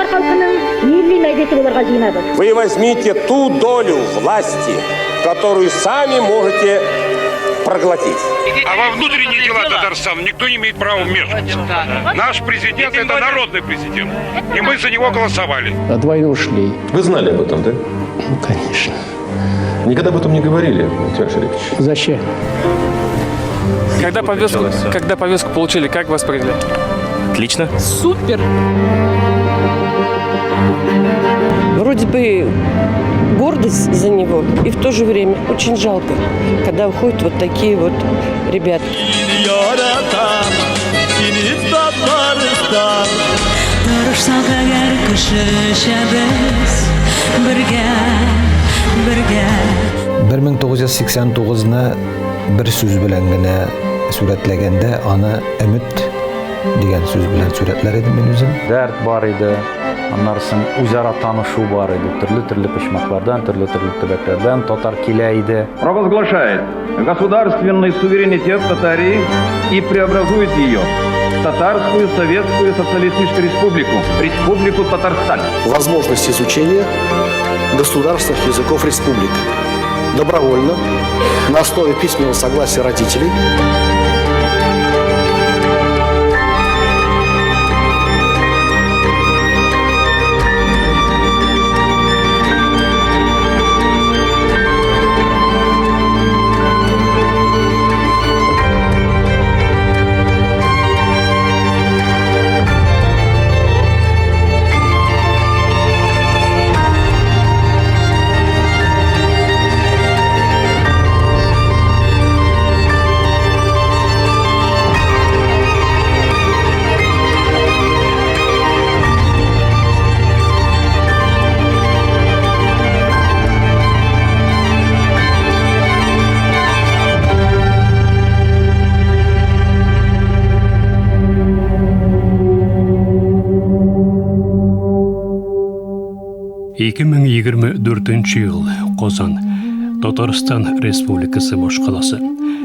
татар халкының милли мәдәте булырга җыенабыз. Вы возьмите ту долю власти, которую сами можете проглотить. А во внутренние дела Татарстана никто не имеет права вмешиваться. Наш президент – это народный президент, и мы за него голосовали. От войны ушли. Вы знали об этом, да? Ну, конечно. Никогда об этом не говорили, Тимофей Шарипович? Зачем? Когда повестку получили, как восприняли? Отлично. Супер! Вроде бы гордость за него, и в то же время очень жалко, когда уходят вот такие вот ребята. Бір 1989-ны бір сүз белән генә сүрәтләгәндә, аны өмет дигән сүз белән сүрәтләр идем мин үзем. Дәрт бар иде, аннарсын үзара танышу бар иде, төрле почмаклардан, төрле төбәкләрдән татар килә иде. Провозглашает государственный суверенитет Татарии и преобразует ее в Татарскую Советскую Социалистическую Республику, Республику Татарстан. Возможность изучения государственных языков республики добровольно, на основе письменного согласия родителей. Ел Qozon, Татарстан Республикасы башкаласы.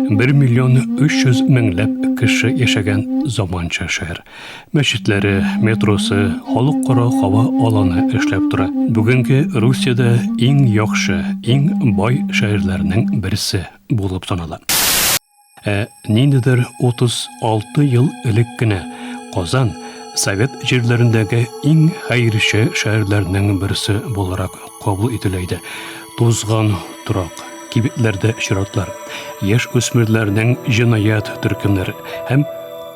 1,300,000 кеше яшәгән заманча шәһәр. Мәчетләре, метросы, халыкара һава аланы эшләп тора. Бүгенге Русиядә иң яхшы, иң бай шәһәрләрнең берсе булып санала. Ниндидер 36 ел элек кенә Qozon Совет җирләрендәге иң хәйрче шәһәрләрнең берсе буларак кабул ителә. Тузган турак, кибетләрдә чиратлар, яшь үсмерләрнең җинаят төркемнәре һәм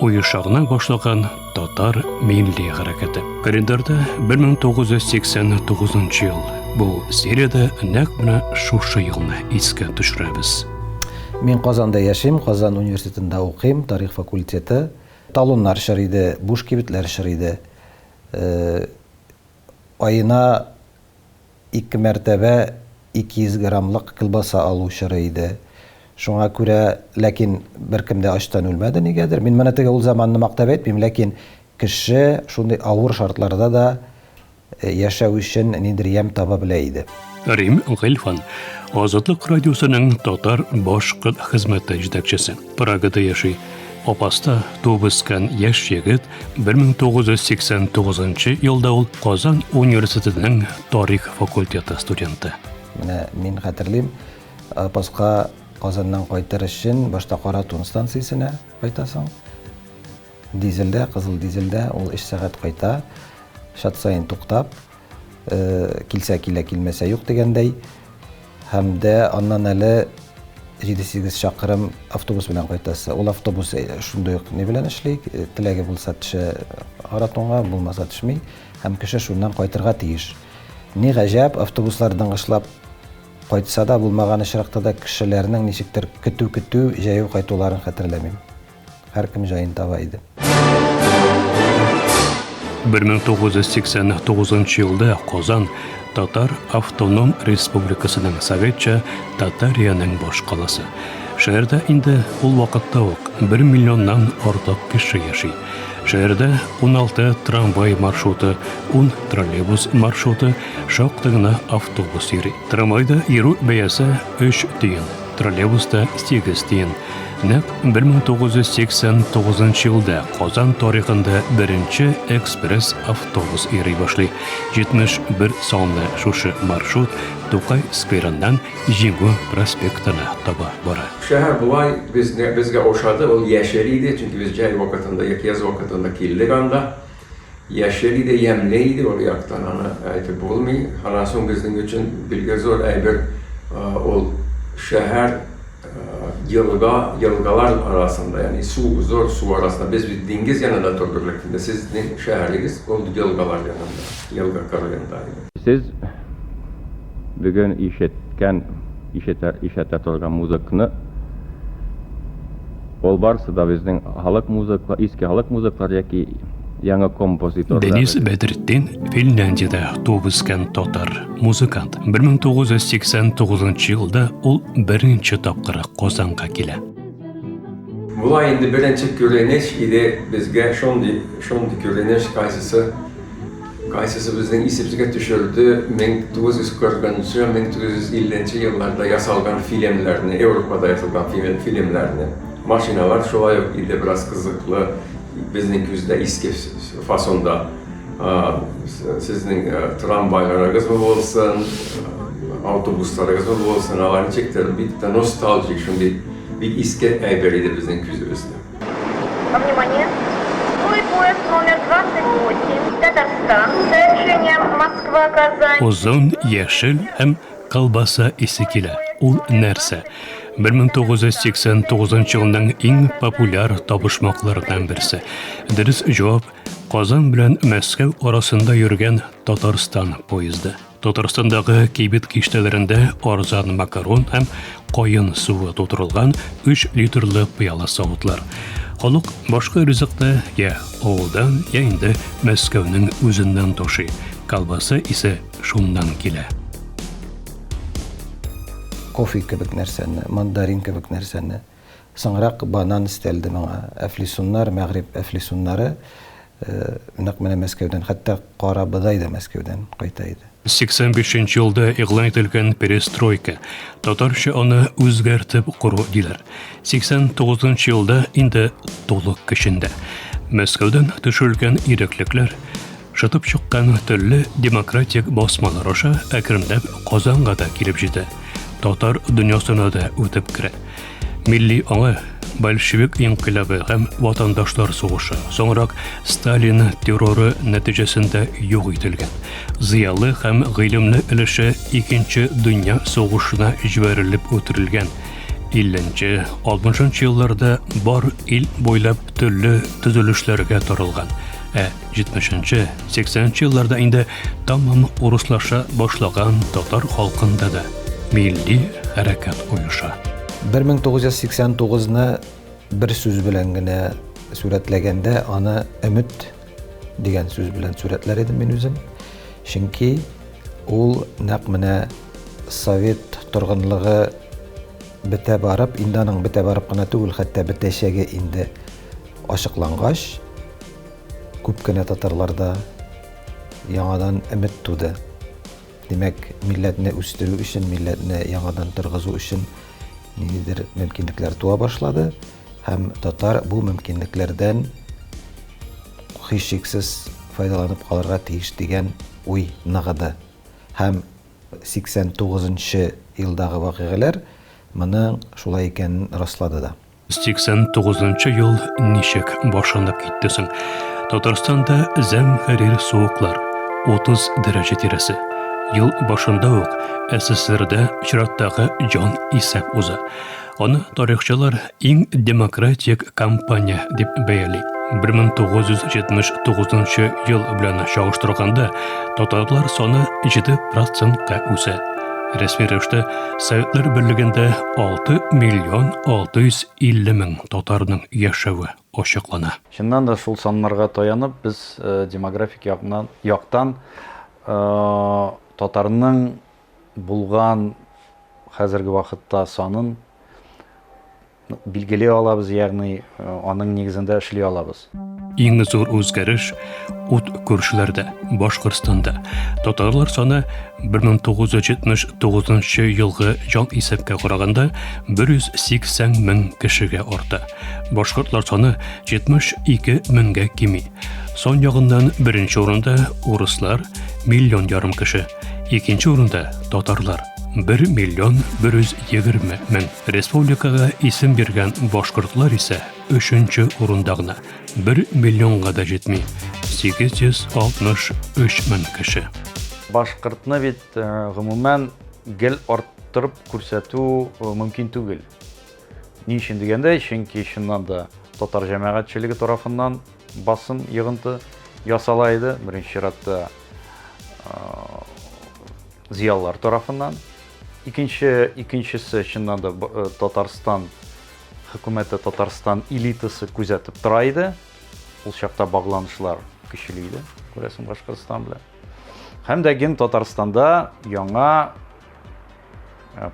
уйышагына башлаган татар милли хәрәкәте. Календарда 1989 ел. Бу сериядә нәкъ менә шушы елны искә төшерәбез. Мин Казанда яшим, Казан университетында укыйм, тарих факультеты. Талоннар шыриде, буш кибетләр шыриде. Айына 2 мәртәбә 200 граммлык кылбаса алу шырыйды. Шуңа күрә, ләкин беркем дә ачтан үлмәде нигәдер. Мин менә теге ул заманны мактап әйтмим, ләкин кеше шундый авыр шартларда да яшәү өчен ниндер ям таба белә иде. Рим Гыйльфан, Азатлык радиосының татар башкорт хезмәте җитәкчесе. Прагада яши. Опаста туып-үскән яшь егет 1989 елда ул Казан университетының тарих факультеты студенты. Менә мин хәтерлим, Опаска Казаннан кайтыр өчен башта Кара Тун станциясенә кайтасың. Дизелдә, кызыл дизелдә ул 3 сәгать кайта. Шат сайын туктап, килсә килә, килмәсә юк дигәндәй. Һәм дә аннан әле 7-8 чакрым автобус белән кайтасы. Ул автобус шундый ук не белән эшли, теләге булса төшә Кара Тунга, булмаса төшми, һәм кеше шуннан кайтырга тиеш. Ни гаҗәп, автобуслардан эшләп кайтса да, булмаган очракта да кешеләрнең ничектер көтү җәяү кайтуларын хәтерләмим. Һәркем җаен таба иде. 1989 елда Казан Татар Автоном Республикасының Советча Татарияның башкаласы. Шәһәрдә инде ул вакытта ук 1 миллионнан артык кеше яши. Шәһәрдә 16 трамвай маршруты, 10 троллейбус маршруты, шактый гына автобус йөри. Трамвайда йөрү бәясе 3 тиен, троллейбуста 8 тиен. Нәк 1989 елда Казан тарихында беренче экспресс автобус йөри башлый. 71 санлы шушы маршрут Тукай скверыннан Җиңү проспектына таба бара. Шәһәр булай безгә ошады, ул яшел иде, чөнки без җәй вакытында, яз вакытында килдек анда. Яшел иде, ямьле иде, ул яктан аны әйтеп булмый. Аннан соң безнең өчен билгеле зур әйбер ул шәһәр елгалар арасында, yani зур су арасында, без бит диңгез янында тордык. Сезнең шәһәрегез ул елгалар янында, елга кырыында. Сез бүген ишетә торган музыканы ул барсы да безнең халык музыка, иске халык музыкалар яки яңа композиторлар. Денис Бәдретдин Финляндиядә туып үскән татар музыкант. 1989 елда ул беренче тапкыр Казанга килә. Булай инде беренче күренеш иде безгә шундый күренеш кайсысы безнең исебезгә төшерде 1940-1950 елларда ясалган фильмнарны, Европада ясалган фильмнарны. Машиналар шулай ук иде бераз кызыклы, безнең күздә иске фасонда. Сезнең трамвайларыгыз булсын, автобусларыгыз булсын, аларны чектер бит ностальгик, шундый бик иске әйбер иде безнең күзебездә. Внимание! Свой поезд номер 28, Татарстан, совершение Москва-Казань. Озон, яшел һәм колбаса исе килә. Ул нәрсә? 1989 елның иң популяр табышмаклардан берсе. Дөрес җавап Казан белән Мәскәү арасында йөргән Татарстан поезды. Татарстандагы кибет киштәләрендә арзан макарон һәм кайын суы тутырылган 3 литрлы пыяла савытлар. Халык башка ризыкты я авылдан, я инде Мәскәүнең үзеннән ташый. Колбаса исе шуннан килә. Кофе кебек нәрсәне, мандарин кебек нәрсәне. Соңрак банан истәлде миңа. Әфлисуннар, Мәгриб әфлисуннары нәкъ менә Мәскәүдән, хәтта кара быдай да Мәскәүдән кайта иде. 85 елда игълан ителгән перестройка. Татарча аны үзгәртеп куру диләр. 89 елда инде толык көчендә. Мәскәүдән төшерелгән иреклекләр, шытып чыккан төрле демократик басмалар аша әкренләп Казанга да килеп җитә. Татар дөньясына да үтеп керә. Милли аңа большевик инкыйлабы һәм ватандашлар сугышы, соңрак Сталин терроры нәтиҗәсендә юк ителгән. Зыялы һәм гыйлемле өлеше икенче дөнья сугышына җибәрелеп үтерелгән. 50-60 елларда бар ил буйлап төрле төзелешләргә таралган. 70-80 елларда инде тамам урыслаша башлаган татар халкында да милли хәрәкәт оеша. 1989-ны бер сүз белән генә сүрәтләгәндә, аны өмет дигән сүз белән сүрәтләр идем мин үзем. Чөнки ул нәкъ менә совет торгынлыгы бетә барып, инде аның бетә барып кына түгел, хәтта бетәчәге инде ачыклангач, күп кенә татарларда яңадан өмет туды. Димәк, милләтне үстерү өчен, милләтне яңадан торгызу өчен ниндидер мөмкинлекләр туа башлады, һәм татар бу мөмкинлекләрдән һичшиксез файдаланып калырга тиеш дигән уй ныгыды. Һәм 89 елдагы вакыйгалар моның шулай икәнен раслады да. 89 ел ничек башланып китте соң? Татарстанда зәмһәрир суыклар 30 дәрәҗә тирәсе. Ел башында ук СССРда чираттагы җан исәп уза. Аны тарихчылар иң демократик кампания дип бәяли. 1979 ел белән чагыштырганда татарлар саны 7%-ка үсә. Рәсми рәвештә Советлар Берлегендә 6,650,000 татарның яшәве ачыклана. Чыннан да шул саннарга таянып, без демографик яктан татарның булган хәзерге вакытта санын билгеләй алабыз, ягъни аның нигезендә эшли алабыз. иң зур үзгәреш ут күршеләрдә, Башкортстанда. Татарлар саны 1979 елгы җан исәпкә караганда 180 мең кешегә арта. Башкортлар саны 72 меңгә кими. Сон ягыннан беренче урында урыслар 1,5 миллион кеше, икенче урында татарлар 1 миллион 120 мең. Республикага исем биргән башкортлар исә 3нче урында гына, 1 миллионга да җитми, 863 мең кеше. Башкортны бит гомумән гел арттырып күрсәтү мөмкин түгел. Ни өчен дигәндә, чөнки чыннан да татар җәмәгатьчелеге тарафыннан басым йогынты ясала иде, беренче чиратта зиялылар тарафыннан. Икенчесе чыннан да Татарстан хөкүмәте, Татарстан элитасы күзәтеп тора иде. Ул чакта багланышлар көчле иде, күрәсең Башкортстан белән. Һәм дә ген Татарстанда яңа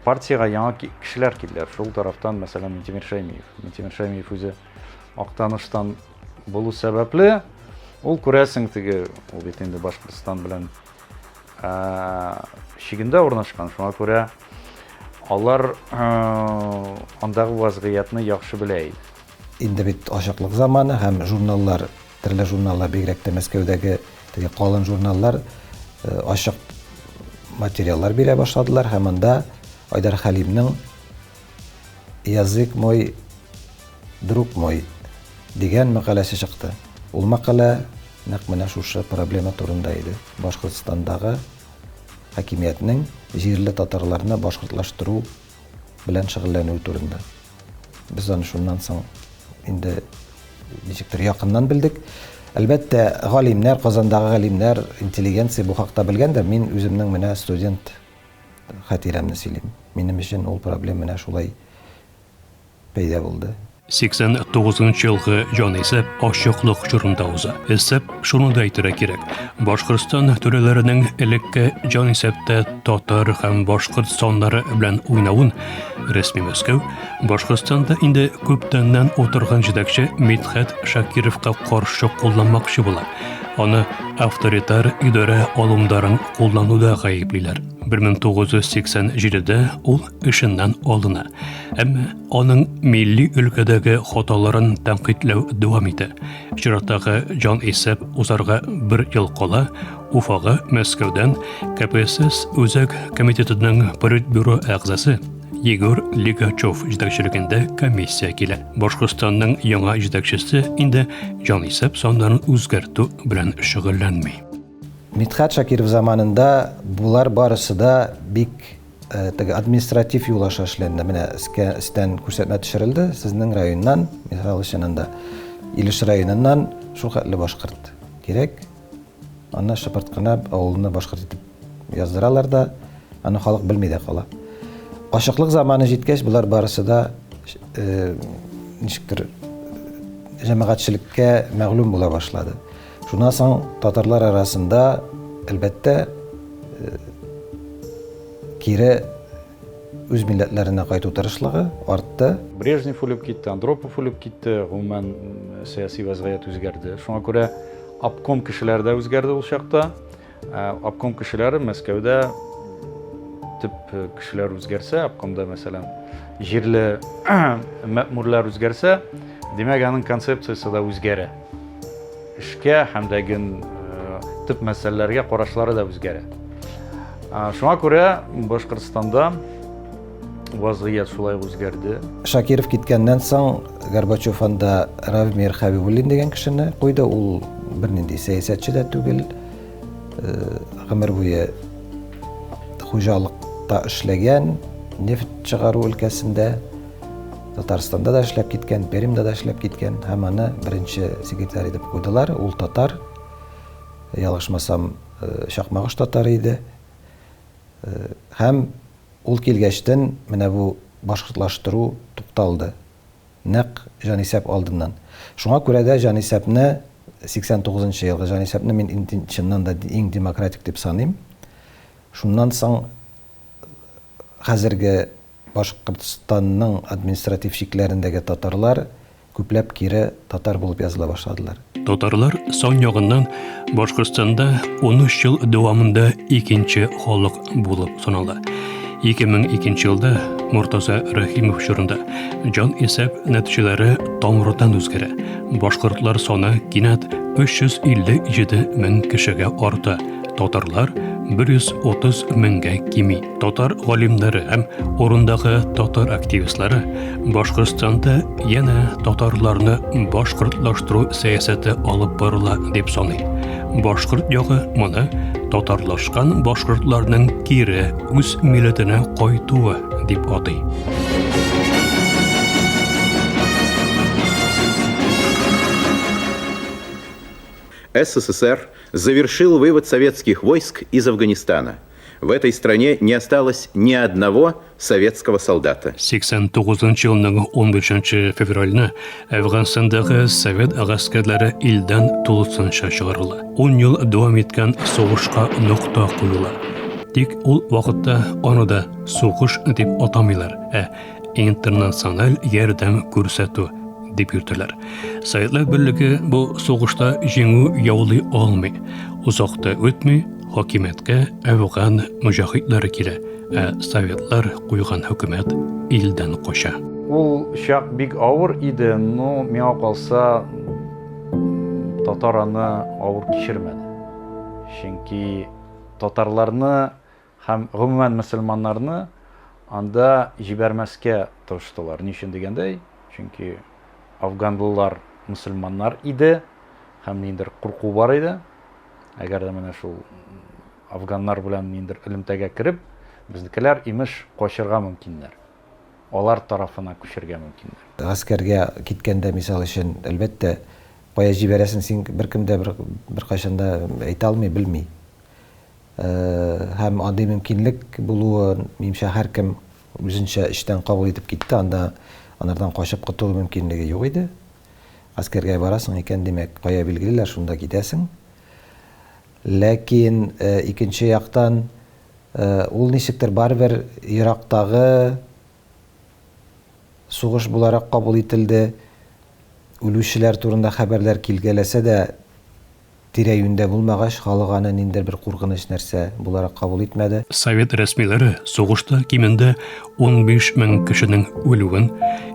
партияга яңа кешеләр килделәр. Шул тарафтан, мәсәлән, Минтимер Шәймиев үзе актаныштан булу сәбәпле, ул күрәсең теге, ул бит инде Башкортстан белән шигендә урнашкан. Шуңа күрә алар андагы вазгыятны яхшы белә иде. Инде бит ачыклык заманы һәм журналлар, төрле журналлар, бигрәк тә Мәскәүдәге теге калын журналлар ачык материаллар бирә башладылар һәм анда Айдар Хәлимнең «Язык мой, друг мой» дигән мәкаләсе чыкты. Ул мәкалә нәкъ менә шушы проблема турында иде. Башкортстандагы хакимиятнең җирле татарларны башкортлаштыру белән шөгыльләнү турында. Без аны шуннан соң инде ничектер якыннан белдек. Әлбәттә, галимнәр, Казандагы галимнәр, интеллигенция бу хакта белгәндер. Мин үземнең менә студент хатирамны сөйлим. Минем өчен ул проблема менә шулай пәйда булды. 89 елгы җан исәп ачыклык чорында уза. Исәп шуны да әйтергә кирәк. Башкортстан түрәләренең элекке җан исәптә татар һәм башкорт саннары белән уйнавын рәсми Мәскәү Башкортстанда инде күптәннән утырган җитәкче Мидхәт Шакировка каршы кулланмакчы була. Аны авторитар идарә алымдарын куллануда гаеплиләр. 1987дә ул эшеннән алына. Әмма аның милли өлкәдәге хаталарын тәнкыйтьләү дәвам итә. Чираттагы җан исәп узарга 1 ел кала Уфага Мәскәүдән КПСС үзәк комитетының политбюро әгъзасы Егор Лигачев җитәкчелегендә комиссия килә. Башкортстанның яңа җитәкчесе инде җан исәп саннарын үзгәртү белән шөгыльләнми. Мидхәт Шакиров заманында булар барысы да бик административ юл аша эшләнде. Менә истән күрсәтмә төшерелде. Сезнең районнан, мисал өчен анда Илеш районыннан шул хәтле башкорт кирәк. Аны шыпырт кына авылны башкорт итеп яздыралар да, аны халык белми дә кала. Ачыклык заманы җиткәч, булар барысы да ничектер җәмәгатьчелеккә мәгълүм була башлады. Шуннан соң татарлар арасында әлбәттә кире үз милләтләренә кайту тырышлыгы артты. Брежнев үлеп китте, Андропов үлеп китте, гомумән сәяси вазгыять үзгәрде. Шуңа күрә обком кешеләре дә үзгәрде ул чакта. Обком кешеләре Мәскәүдә төп кешеләр үзгәрсә, обкомда мәсәлән җирле мәэмурлар үзгәрсә, димәк аның концепциясе дә үзгәрә. Эшкә һәм дә төп мәсьәләләргә карашлары да үзгәрә. Шуңа күрә Башкортстанда вазгыять шулай үзгәрде. Шакиров киткәннән соң Горбачев анда Равмир Хәбибуллин дигән кешене куйды. Ул бернинди сәясәтче дә түгел. Гомер буе хуҗалыкта эшләгән, нефть чыгару өлкәсендә Татарстанда да эшләп киткән, Пермдә да эшләп киткән. Һәм аны беренче секретарь итеп куйдылар. Ул татар. Ялгышмасам, Шакмагыш татары иде. Һәм ул килгәчтән менә бу башкортлаштыру тукталды. Нәкъ җанисәп алдыннан. Шуңа күрә дә җанисәпне 89 елгы җанисәпне мин чыннан да иң демократик дип саныйм. Шуннан соң хәзерге Башкортстанның административ шикләрендәге татарлар күпләп кире татар булып языла башладылар. Татарлар сан ягыннан Башкортстанда 13 ел дәвамында икенче халык булып санала. 2002 елда Муртаза Рахимов чорында җан исәп нәтиҗәләре тамырдан үзгәрә. Башкортлар саны кинәт 357 мең кешегә арта. Татарлар 130 меңгә кими. Татар галимнәре һәм орындагы татар активистлары Башкортстанда яна татарларны башкортлаштыру сәясәте алып барыла дип саный. Башкорт ягы моны татарлашкан башкортларның кире үз милләтенә кайтуы дип атый. СССР завершил вывод советских войск из Афганистана. В этой стране не осталось ни одного советского солдата. 89 елның 15 февральны Афганстандагы совет гаскәрләре илдән тулысынча чыгарыла. 10 ел дәвам иткән сугышка нокта куела. Тик ул вакытта аны да сугыш дип атамыйлар, интернациональ ярдәм күрсәтү дип йөртәләр. Советлар берлеге бу сугышта җиңү яулый алмый. Узакта үтми хакимияткә Афган мөҗахидләре килә, советлар куйган хөкүмәт илдән кача. Ул чак бик авыр иде, но миңа калса татар аны авыр кичермәде. Чөнки татарларны һәм гомумән мөселманнарны анда җибәрмәскә тырыштылар. Ничен дигәндәй, чөнки афганлылар мөселманнар иде, һәм ниндер курку бар иде. Әгәр дә менә шул афганнар белән ниндер элемтәгә кереп, безнекеләр имеш качырга мөмкиннәр. Алар тарафына күчергә мөмкиннәр. Гаскәргә киткәндә мисал өчен, әлбәттә, кая җибәрәсен син беркемдә бер кайчанда әйтә алмый, белми. Һәм андый мөмкинлек булуы, минемчә, һәркем үзенчә эштән кабул итеп китте, анда анардан качып котылу мөмкинлеге юк иде. Гаскәргә барасың икән, димәк, кая билгеләр, шунда китәсең. Ләкин икенче яктан ул ничектер барбер Ирактагы сугыш буларак кабул ителде. Үлүчеләр турында хәбәрләр килгәләсә дә, тирә-юньдә булмагач, халык аны ниндер бер куркыныч нәрсә буларак кабул итмәде. Совет рәсмиләре сугышта кимендә 15 мең кешенең үлүен,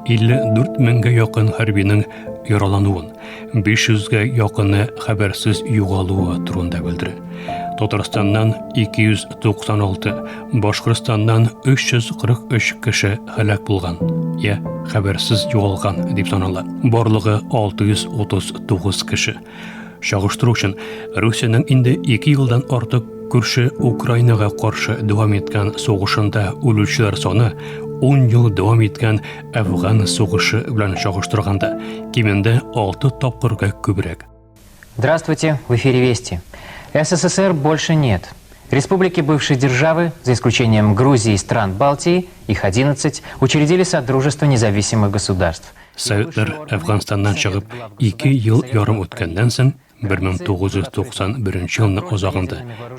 54 меңгә якын хәрбинең яралануын, 500гә якыны хәбәрсез югалуы турында белдерә. Татарстаннан 296, Башкортстаннан 343 кеше һәлак булган, хәбәрсез югалган дип санала. Барлыгы 639 кеше. Чагыштыру өчен Русиянең инде 2 елдан артык күрше Украинага каршы дәвам иткән сугышында үлүчеләр саны 10 ел дәвам иткән Афган сугышы белән чагыштырганда кимендә 6 тапкырга күбрәк. Здравствуйте, в эфире Вести. СССР больше нет. Республики бывшей державы, за исключением Грузии и стран Балтии, их 11, учредили Содружество независимых государств. Советлар Афганистаннан чыгып 2 ел ярым үткәннән соң 1991 елның азагында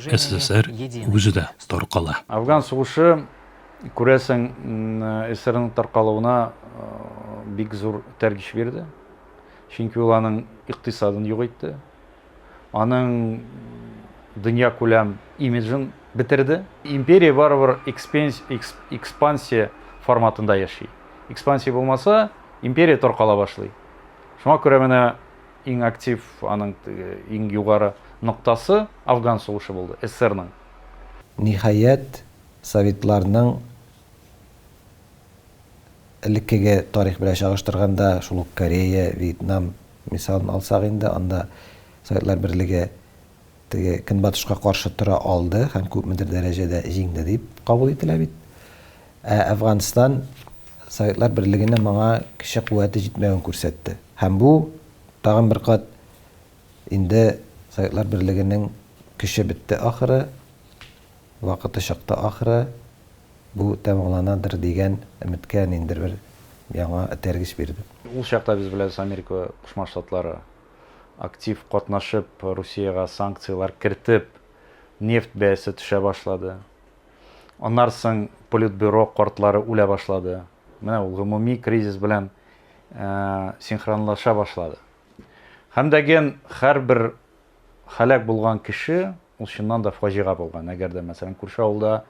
СССР үзе дә таркала. Афган сугышы күрәсең СССРның таркалуына бик зур тәргиш бирде. Чөнки ул аның икътисадын югайтты. Аның дөнья күләм имиджын битерде. Империя барыбер экспансия форматында яши. Экспансия булмаса, империя таркала башлый. Шуңа күрә менә иң актив, аның иң югары ноктасы Афган сугышы булды, СССРның. Ниһаят, советларның элеккеге тарих белән чагыштырганда, шул Корея, Вьетнам мисалын алсак инде, анда Советлар берлеге Көнбатышка каршы тора алды һәм күпмедер дәрәҗәдә җиңде дип кабул ителә бит. Афганистан Советлар берлегенә моңа кеше куәте җитмәвен күрсәтте. Һәм бу тагын бер кат инде Советлар берлегенең көче бетте ахыры, вакыты чыкты ахыры, бу тәмамланадыр дигән өметкә ниндер бер яңа тәргиш бирде. Ул чакта без беләбез, Америка Кушма Штатлары актив катнашып, Русияга санкциялар кертеп, нефть бәясе төшә башлады. Аннан соң политбюро картлары үлә башлады. Менә ул гомуми кризис белән синхронлаша башлады. Һәм дәген һәрбер һәлак булган кеше ул чыннан да фаҗига булган. Әгәр дә мәсәлән күрше авылда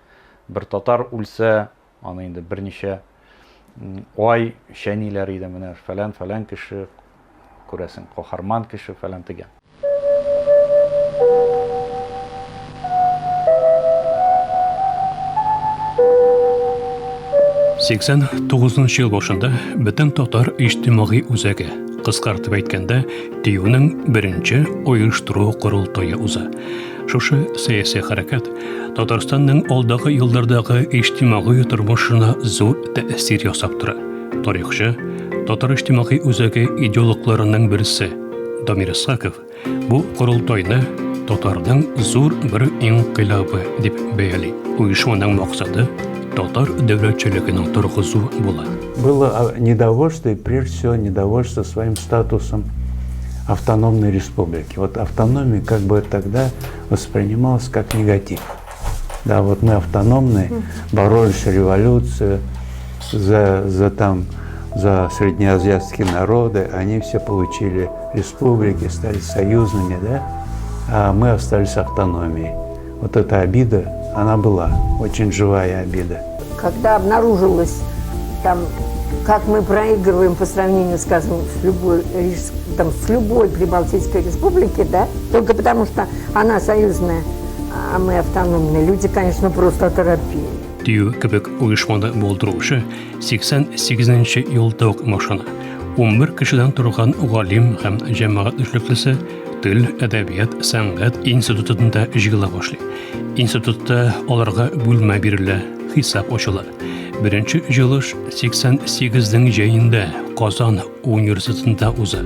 бер татар үлсә, аны инде берничә ай шәниләр иде, менә фәлән кеше күрәсең, каһарман кеше фәлән дигән. 89 ел башында бөтен татар иҗтимагый үзәге, кыскартып әйткәндә, ТИҮнең беренче оештыру корылтае уза. Шушы сәяси хәрәкәт Татарстанның алдагы еллардагы иҗтимагый тормышына зур тәэсир ясап тора. Тарихчы, татар иҗтимагый үзәге идеологларының берсе Дамир Исхаков бу корылтайны татарның зур бер инкыйлабы дип бәяли. Оешманың максаты татар дәүләтчелегенең торгызу була. Было недовольство, и прежде всего недовольство своим статусом автономной республики. Вот автономия как бы тогда воспринималась как негатив. Да, вот мы автономные, боролись с революцией за среднеазиатские народы, они все получили республики, стали союзными, да, а мы остались автономией. Вот эта обида, она была, очень живая обида. Когда обнаружилось, там, как мы проигрываем по сравнению, скажем, с любой Прибалтийской республикой, да, только потому что она союзная, а мы автономные, люди, конечно, просто оторопели. ТИҮ кебек оешманы булдырушы 88-нче елда ук машина. 11 кешедән торган галим һәм җәмәгать эшлеклесе Тел, әдәбият, сәнгать институтында җыела башлый. Институтта аларга бүлмә бирелә, хисап ачыла. Беренче җыелыш 88-нең җәендә Казан университетында уза.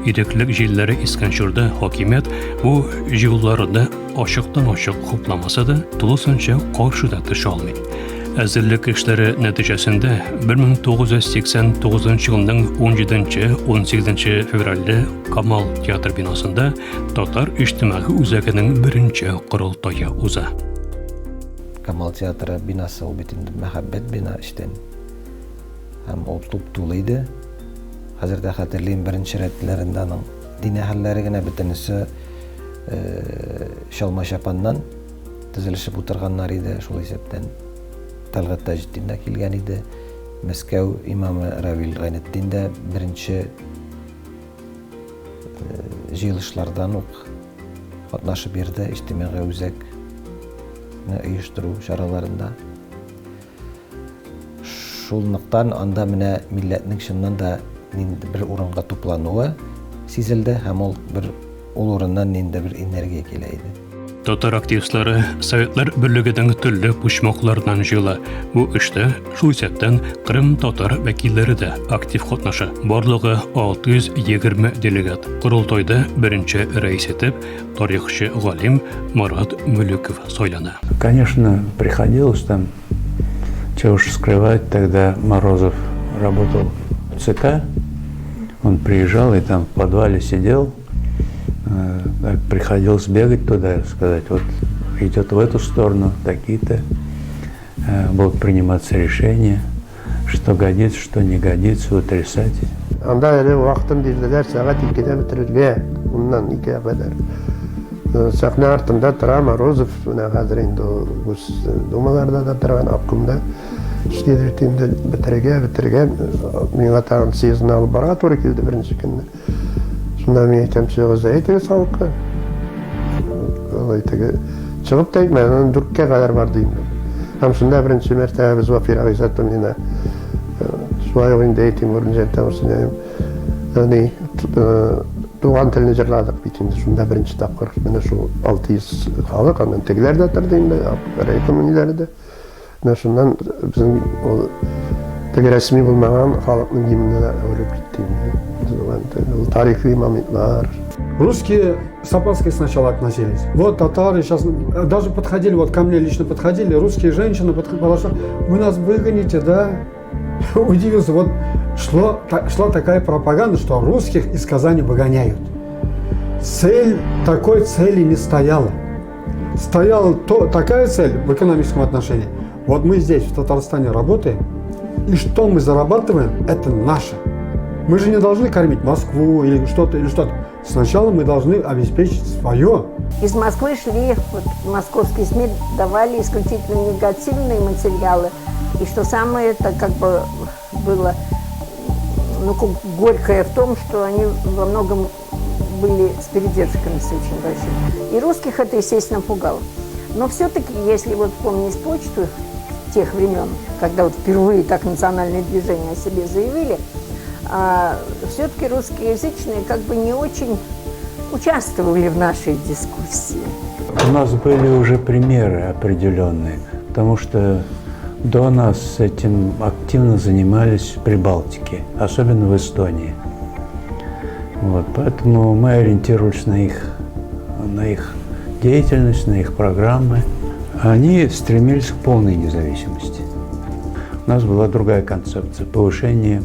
Иреклек җилләре искән чорда хакимият бу җыелуларны ачыктан-ачык хупламаса да, тулысынча каршыда төшә алмый. Әзерлек эшләре нәтиҗәсендә 1989 елның 17-18 февральдә Камал театр бинасында татар иҗтимагый үзәгенең беренче корылтае уза. Камал театры бинасы ул бит инде мәхәббәт бина иштән. Һәм ул туп-тулы иде. Хәзердә хәтерләйм беренче рәтләрендә аның дин әһелләре генә бөтенесе шалма шапаннан төзелешеп утырганнар иде, шул исәптән Талгат Таҗетдин дә килгән иде. Мәскәү имамы Равил Гайнетдин дә беренче җыелышлардан ук катнашып бирде иҗтимагый үзәкне оештыру чараларында. Шулныктан анда менә милләтнең чыннан да нинди бер урынга туплануы сизелде һәм ул бер урыннан нинди бер энергия килә иде. Татар активистлары Советлар Берлегенең төрле пучмакларыннан җыела. Бу эштә шул исәптән Крым татар вәкилләре дә актив катнаша. Барлыгы 620 делегат. Корылтайда беренче рәис итеп тарихчы галим Марат Мөлеков сайлана. Конечно, приходилось там, чего уж скрывать, тогда Морозов работал в ЦК, он приезжал и там в подвале сидел, приходилось бегать туда, сказать, вот идет в эту сторону, такие-то, будут приниматься решения, что годится, что не годится, утрясать. Анда әле вакытын бирделәр, сәгать 2-дә бетерергә, уннан 2-гә кадәр. Сәхнә артында тора Морозов, менә хәзер инде үз думаларда да торган обкомда эшләп инде бетергән, миңа тагын съездны алып барырга туры килде беренче көнне. Шунда мен әйтәм, әйтегез халыкка. Чыгып та әйтмәгән, 4-кә кадәр барды инде. Һәм шунда беренче мәртәбә без Вафир Гайсатов менә шулай инде әйтим урынча тәмсилләйм. Яни туган телне җырладык бит инде шунда беренче тапкыр. Менә шул 600 халык, аннан тегеләр дә торды инде, райкомниләре дә. Менә шуннан безнең ул теге рәсми булмаган халыкның гимны да өреп китте. Тарихи моментлар. Русские с опаской сначала относились. Вот татары сейчас даже подходили, вот ко мне лично подходили, русские женщины подошли, вы нас выгоните, да? Удивился, вот шла такая пропаганда, что русских из Казани выгоняют. Такой цели не стояла. Стояла такая цель в экономическом отношении. Вот мы здесь, в Татарстане, работаем, и что мы зарабатываем, это наше. Мы же не должны кормить Москву или что-то, или что-то. Сначала мы должны обеспечить свое. Из Москвы шли, вот, московские СМИ давали исключительно негативные материалы. И что самое это как бы было горькое в том, что они во многом были с передержками очень большими. И русских это, естественно, пугало. Но все-таки, если вот вспомнить почту тех времен, когда вот впервые так национальное движение о себе заявили, все-таки русскоязычные как бы не очень участвовали в нашей дискуссии. У нас были уже примеры определенные, потому что до нас этим активно занимались в Прибалтике, особенно в Эстонии. Вот, поэтому мы ориентировались на их деятельность, на их программы. Они стремились к полной независимости. У нас была другая концепция – повышение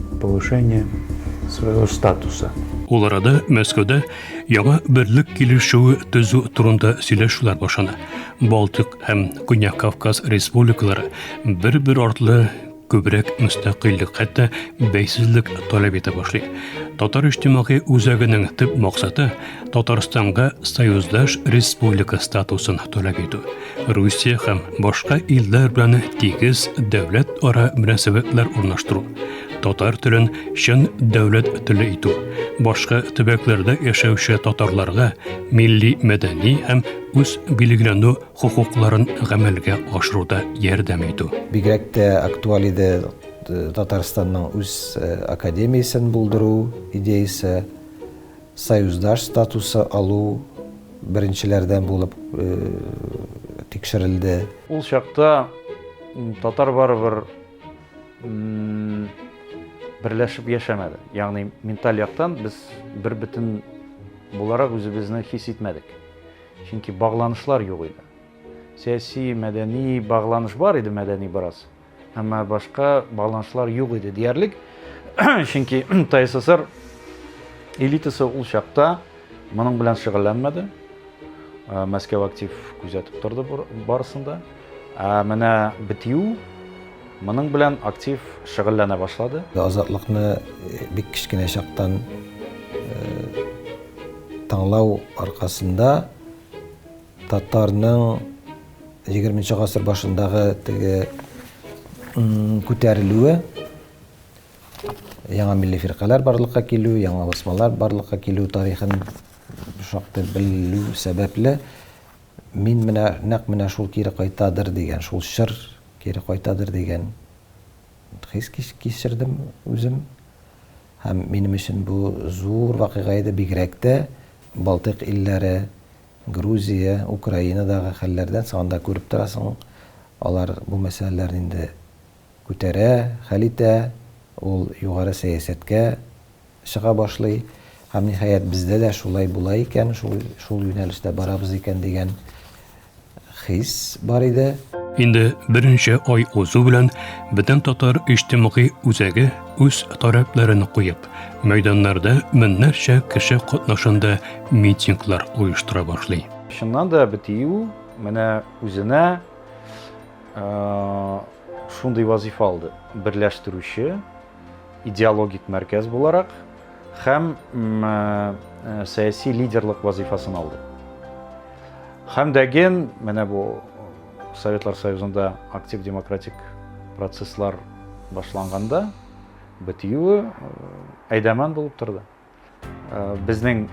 своего статуса. Ул арада Мәскәүдә яңа берлек килешүе төзү турында сөйләшүләр башлана. Балтык һәм Көньяк Кавказ республикалары бер-бер артлы күбрәк мөстәкыйльлек, хәтта бәйсезлек таләп итә башлый. Татар иҗтимагый үзәгенең төп максаты Татарстанга союздаш республика статусын таләп итү. Русия һәм башка илләр белән тигез дәүләт-ара мөнәсәбәтләр урнаштыру. Татар телен чын дәүләт теле итү. Башка төбәкләрдә яшәүче татарларга милли, мәдәни һәм үз билгеләнү хокукларын гамәлгә ашыруда ярдәм итү. Бигрәк тә актуаль иде Татарстанның үз академиясын булдыру идеясы, союздаш статусы алу беренчеләрдән булып тикшерелде. Ул чакта татар барыбер берләшеп яшәмәде. Ягъни менталь яктан без бер бөтен буларак үзебезне хис итмәдек. Чөнки багланышлар юк иде. Сәяси, мәдәни багланыш бар иде, мәдәни бераз. Әмма башка багланышлар юк иде диярлек. Чөнки ТССР элитасы ул чакта моның белән шөгыльләнмәде. Мәскәү актив күзәтеп торды барысында. Менә БТУ моның белән актив шөгыльләнә башлады. Азатлыкны бик кичкенә чактан таңлау аркасында татарның 20 гасыр башындагы теге күтәрелүе, яңа милли фиркалар барлыкка килү, яңа басмалар барлыкка килү тарихын шактый белү сәбәпле мин менә шул кире кайтадыр дигән, шул шыр кире кайтадыр дигән хис кичердем үзем. Һәм минем өчен бу зур вакыйга иде, бигрәк тә Балтык илләре, Грузия, Украинадагы хәлләрдән санда күреп торасың. Алар бу мәсьәләләрне инде күтәрә, хәл итә, ул югары сәясәткә чыга башлый. Һәм ниһаять бездә дә шулай була икән, шул юнәлештә барабыз икән дигән хис бар иде. Инде беренче ай узу белән бөтен татар иҗтимагый үзәге үз тарафларын куеп, мәйданнарда меңнәрчә кеше катнашында митинглар оештыра башлый. Шуннан да БТУ менә үзенә шундый вазифа алды. Берләштерүче идеологик мәркәз буларак һәм сәяси лидерлык вазифасын алды. Һәм дәген менә бу Советлар Союзында актив демократик процесслар башланганда БТУ әйдәмән булып торды. Безнең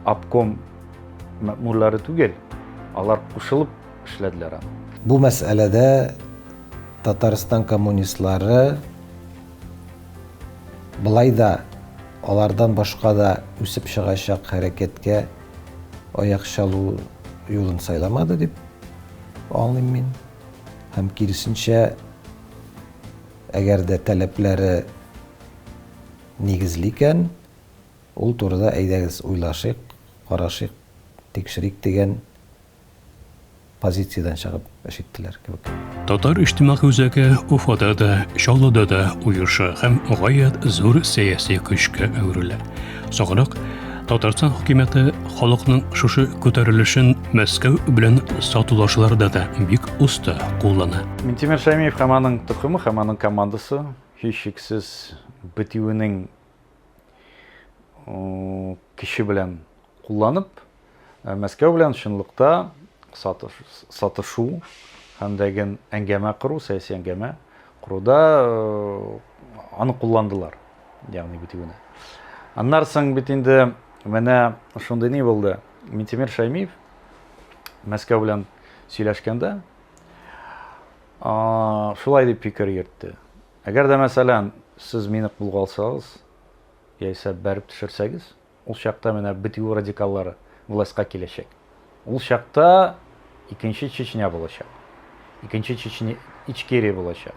обком мәгъмурлары түгел, алар кушылып эшләделәр. Бу мәсьәләдә Татарстан коммунистлары былай да алардан башка да үсеп чыгачак хәрәкәткә аяк чалу юлын сайламады дип аңлыйм мин. Һәм киресенчә, әгәр дә таләпләре нигезле икән, ул турыда әйдәгез уйлашыйк, карашыйк, тикшерик дигән позициядән чыгып эш иттеләр кебек. Татар иҗтимагый үзәге Уфада да, Чаллыда да уйыша һәм гаять зур сәяси көчкә әверелә. Соңрак Татарстан хөкүмәте халыкның шушы күтәрелешен Мәскәү белән сатулашларда да бик уста куллана. Минтимер Шәймиев һәм аның төхеме, һәм аның командасы һичшиксез БТУның кеше белән кулланып, Мәскәү белән шунлыкта сатышу һәм дәген әңгәмә құру, сәяси әңгәмә құруда аны кулландылар. Ягъни битүне. Аннан соң бит инде менә шундый ни булды. Минтимер Шаймиев Мәскәү белән сөйләшкәндә шулай дип фикер йөртте. Әгәр дә мәсәлән сез мине кулга алсагыз, яисә бәреп төшерсәгез, ул чакта менә битү радикаллары властька киләчәк. Ул чакта икенче Чечня булачак. Икенче Чечня Ичкерия булачак.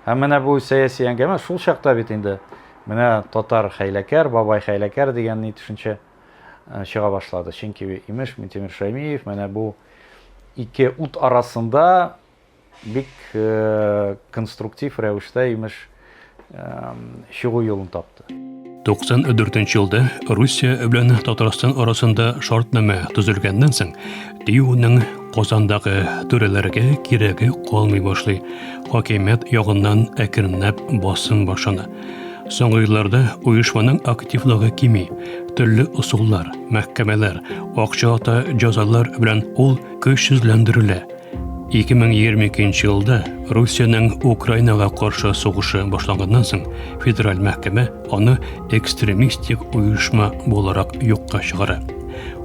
Һәм менә бу сәяси әңгәмә шул чакта бит инде менә татар хәйләкәр, бабай хәйләкәр дигән ни төшенчә чыга башлады. Чөнки имеш Минтимер Шаймиев менә бу ике ут арасында бик конструктив рәвештә имеш чыгу юлын тапты. 94 елда Русия белән Татарстан арасында шартнама төзелгәннән соң, ТИҮнең Казандагы түрәләргә кирәге калмый башлый. Хакимият ягыннан әкренләп басым башына. Соңгы елларда оешманың активлыгы кими, төрле усуллар, мәхкәмәләр, акча ата җәзалар белән ул көчсезләндерелә. 2022 елда Русияның Украинага каршы сугышы башланганнан соң федераль мәхкәмә аны экстремистик оешма буларак юкка чыгара.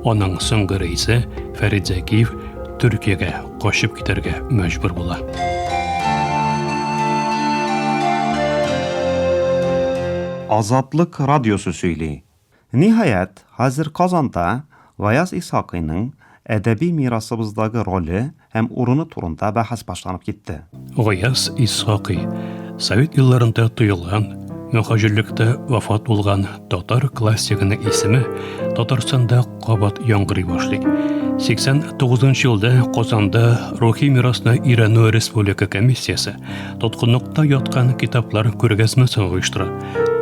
Аның соңгы рәисе Фәрит Зәкиев Төркиягә качып китәргә мәҗбүр була. Азатлык радиосы сөйли. Ниһаят, хәзер Казанда Гаяз Исхакыйның әдәби мирасыбыздагы роле һәм урыны турында бәхәс башланып китте. Гаяз Исхакый Совет елларында тыелган, мөхаҗирлектә вафат булган татар классигының исеме Татарстанда кабат яңгырый башлый. 89 елда Казанда Рухи мирасны өйрәнү республика комиссиясе тоткынлыкта яткан китаплар күргәзмәсен оештыра.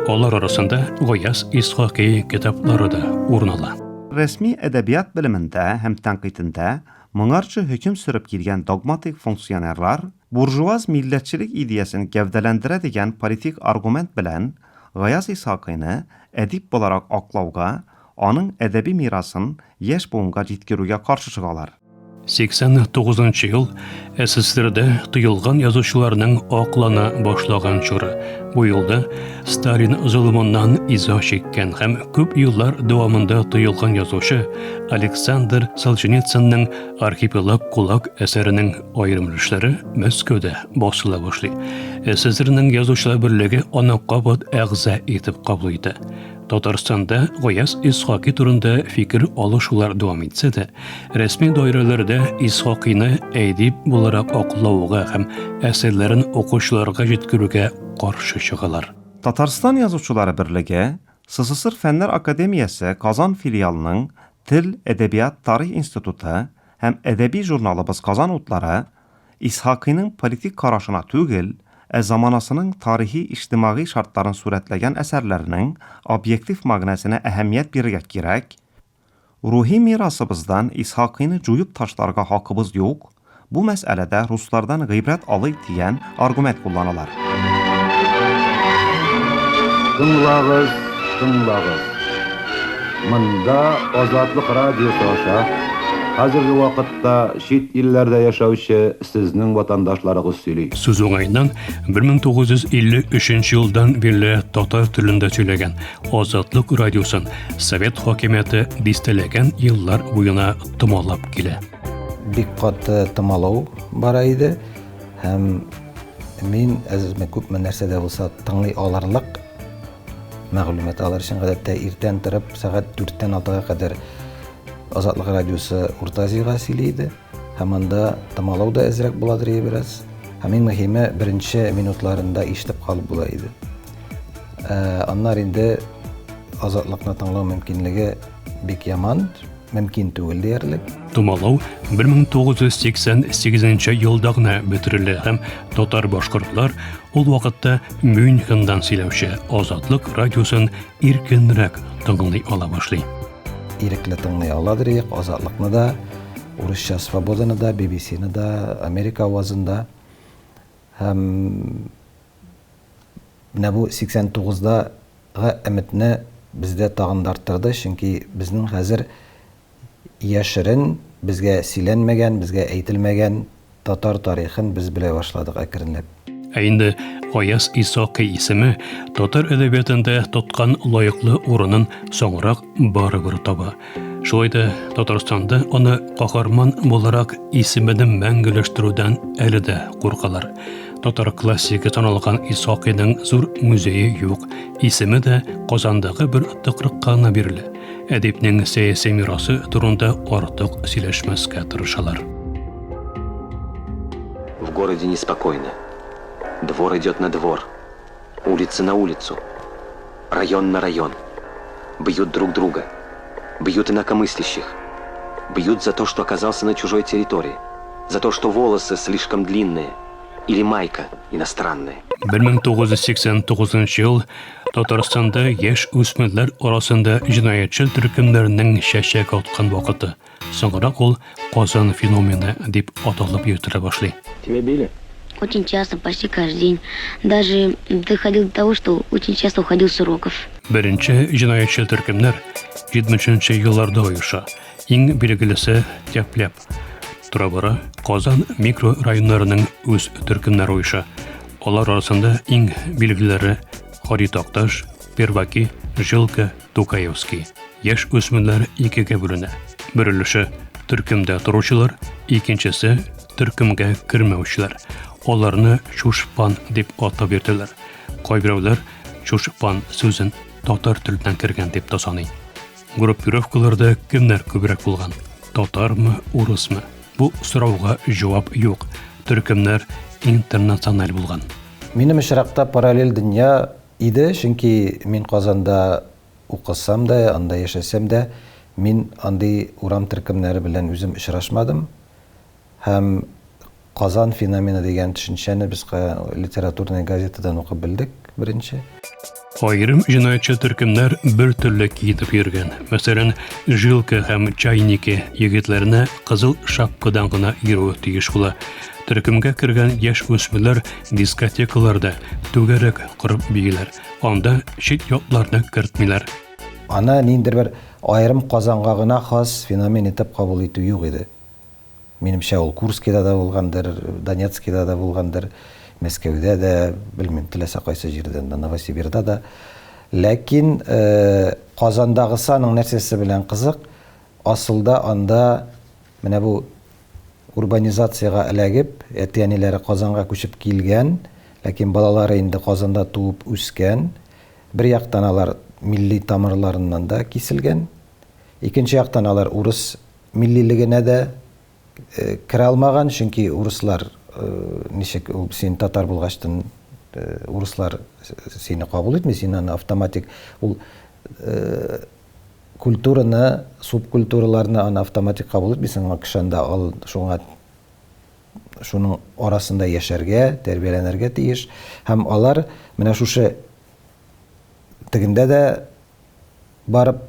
Алар арасында Гаяз Исхакый китаплары да урын ала. Рәсми әдәбият белемендә һәм тәнкыйтендә моңарчы хөкем сөреп килгән догматик функционерлар буржуаз милләтчелек идеясын гәүдәләндерә дигән политик аргумент белән Гаяз Исхакыйны әдип буларак аклауга, аның әдәби мирасын яшь буынга җиткерүгә каршы чыгалар. 89 ел СССРдә тыелган язучыларның аклана башлаган чоры. Бу елда Сталин зулымыннан иза чеккән һәм күп еллар дәвамында тыелган язучы Александр Солженицынның Архипелаг кулак әсәренең аерым өлешләре Мәскәүдә басыла башлый. СССРның язучылар берлеге аны кабат әгъза итеп кабул итә. Татарстанда Гаяз Исхакый турында фикер алышулар дәвам итсә дә, рәсми даирәләрдә Исхакыйны әдип буларак аклауга һәм әсәрләрен укучыларга җиткерүгә каршы чыгалар. Татарстан язучылары берлеге СССР Фәннәр Академиясе Казан филиалының Тел, Әдәбият, Тарих институты һәм әдәби журналыбыз Казан утлары Исхакыйның политик карашына түгел, заманасының тарихи-иҗтимагый шартларын сурәтләгән әсәрләренең объектив мәгънәсенә әһәмият бирергә кирәк. Рухи мирасыбыздан Исхакыйны җуеп ташларга хакыбыз юк. Бу мәсьәләдә руслардан гыйбрәт алый дигән аргумент кулланалар. Тыңлагыз, тыңлагыз. Монда Азатлык радиосы аша хәзерге вакытта чит илләрдә яшәүче сезнең ватандашларыгыз сөйли. Сүз уңайыннан 1953 елдан бирле татар телендә сөйләгән Азатлык радиосын Совет хакимияте дистәләгән еллар буена томалап килә. Бик каты томалау бара иде һәм мин әзме күпме нәрсәдә булса тыңлый алырлык мәгълүмат алыр өчен гадәттә иртән торып сәгать 4-тән 6-га кадәр Азатлык радиосы урта азиягә сөйләйде. Һәм анда томалау да әзрәк буладыр бераз. Һәм иң мөһиме беренче минутларында ишетеп калып була иде. Аннар инде Азатлыкны тыңлау мөмкинлеге бик яман, мөмкин түгел диярлек. Томалау 1988 елда гына бетерелә һәм татар башкортлар ул вакытта Мюнхендан сөйләүче Азатлык радиосын иркенрәк тыңлый ала башлый. Ирекле тыңлый аладыр, Азатлыкны да, урысча Свободаны да, BBC-ны да, Америка авазында. Һәм менә бу 89-дагы өметне бездә тагын да арттырды, чөнки безнең хәзер яшерен, безгә сөйләнмәгән, безгә әйтелмәгән татар тарихын без белә башладык әкренләп. Инде Аяз Исакый исеме татар әдәбиятында тоткан лаеклы урынын соңрак барыбер таба. Шулай да Татарстанда аны каһарман буларак исеменен мәңгеләштерүдән әле дә куркалар. Татар классигы саналган Исакыйның зур музее юк, исеме дә Казандагы бер тыкрыкка гына бирелә. Әдипнең сәяси мирасы турында артык сөйләшмәскә тырышалар. В городе неспокойно. Двор идет на двор, улица на улицу, район на район. Бьют друг друга, бьют инакомыслящих, бьют за то, что оказался на чужой территории, за то, что волосы слишком длинные или майка иностранная. 1989 ел Татарстанда яшь үсмерләр арасында җинаятьчел төркемнәренең чәчәк аткан вакыты. Соңрак ул Казан феномены дип аталып йөртелә башлый. Тебя били? Очень часто, почти каждый день. Даже доходил до того, что очень часто уходил с уроков. Беренче җинаятьчел төркемнәр 70-нче елларда оеша. Иң билгелесе Тәпләп. Турабара Казан микрорайоннарының үз төркемнәре оеша. Алар арасында иң билгеләре Харитакташ, Перваки, Жилка, Тукаевский. Яшь үсмерләр икегә бүленә. Берелеше төркемдә торучылар, икенчесе төркемгә кермәүчеләр. Аларны Чушпан дип атап йөртәләр. Кайберәүләр Чушпан сүзен татар теленнән кергән дип тасаный. Группировкаларда кемнәр күбрәк булган? Татармы, урысмы? Бу сорауга җавап юк. Төркемнәр интернациональ булган. Минем очракта параллель дөнья иде, чөнки мин Казанда укысам да, анда яшәсәм дә, мин андый урам төркемнәре белән үзем очрашмадым. Һәм Казан феномены дигән төшенчәне без литературный газетадан укып белдек беренче. Айрым җинаятьче төркемнәр бер төрле китеп йөргән. Мәсәлән, Жилка һәм Чайники егетләренә кызыл шапкадан гына йөрү тиеш була. Төркемгә кергән яшь үсмерләр дискотекаларда түгәрәк кырып бийләр. Анда чит якларны кертмиләр. Ана ниндер бер айрым Казанга гына хас феномен итеп кабул итү юк иде. Минемчә ул Курскида да булгандыр, Донецкида да булгандыр, Мәскәүдә дә, белмим, теләсә кайсы җирдән, Новосибирда да. Ләкин Казандагысы аның нәрсәсе белән кызык, асылда анда менә бу урбанизациягә эләгеп, әтиәниләре Казанга күчеп килгән, ләкин балалары инде Казанда туып үскән. Бер яктан алар милли тамырларыннан да киселгән, икенче яктан алар урыс миллилегенә дә керә алмаган, чөнки урыслар ничек ул син татар булгачтан урыслар сине кабул итми, син аны автоматик ул культураны, субкультураларны аны автоматик кабул итмисең, кышанда ал шуңа шуның арасында яшәргә, тәрбияләнергә тиеш. Һәм алар менә шушы тегендә дә барып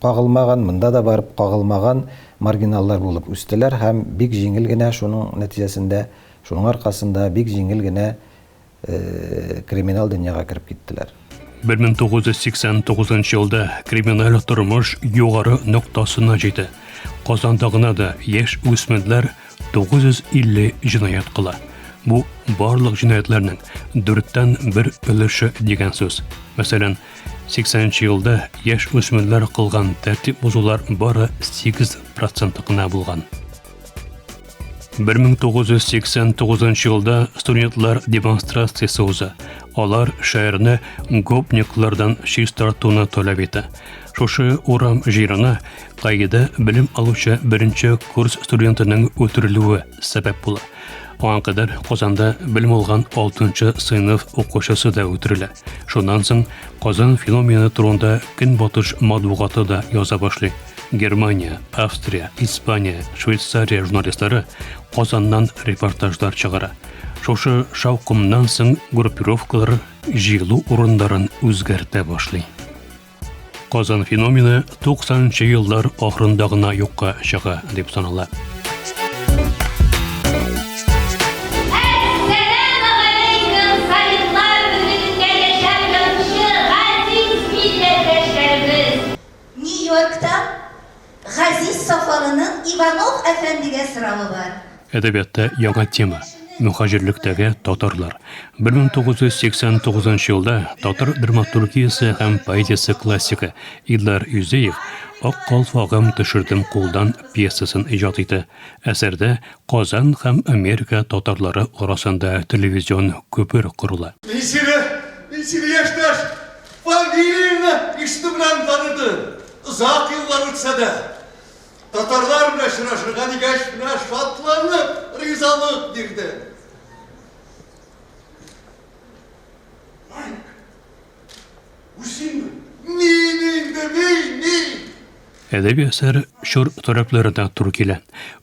кагылмаган, монда да барып кагылмаган маргиналлар булып үстеләр һәм бик җиңел генә шуның нәтиҗәсендә, шуның аркасында бик җиңел генә криминал дөньяга кереп киттеләр. 1989 елда криминаль тормыш югары ноктасына җитә. Казанда гына да яшь үсмерләр 950 җинаят кыла. Бу барлык җинаятьләрнең 4тән 1 өлеше дигән сүз. Мәсәлән, 80 елда яшь үсмерләр кылган тәртип бозулар бары 8% гына булган. 1989 елда студентлар демонстрациясе уза. Алар шәһәрне гопниклардан чистартуны таләп итә. Шушы урам җиренә кайда белем алучы беренче курс студентының үтерелүе сәбәп була. Аңа кадәр Казанда белем алган 6-нчы сыйныф укучысы да үтерелә. Шуннан соң Казан феномены турында Көнбатыш матбугаты да яза башлый. Германия, Австрия, Испания, Швейцария журналистлары Казаннан репортажлар чыгара. Шушы шаукымнан соң группировкалар җыелу урындарын үзгәртә башлый. Казан феномены 90-нчы еллар ахырында гына юкка чыга дип санала. Газиз Сафарының Иванов әфәндигә сорауы бар. Әдәбиятта яңа тема – мөхаҗирлектәге татарлар. 1989 елда татар драматургиясе һәм поэзиясе классигы Илдар Юзеев «Ак калфагым төшердем кулдан» пьесасын иҗат итә. Әсәрдә Казан һәм Америка татарлары арасында телевизион күпер корыла. Ничего яшьтәш, фамилияны ишетү белән таныды. Озак еллар үтсә дә, татарлар белән очрашырга дигәч, менә шатланып, ризалык бирде. Үзеңме? Мин. Әдәби әсәр шур тарапларында туры килә.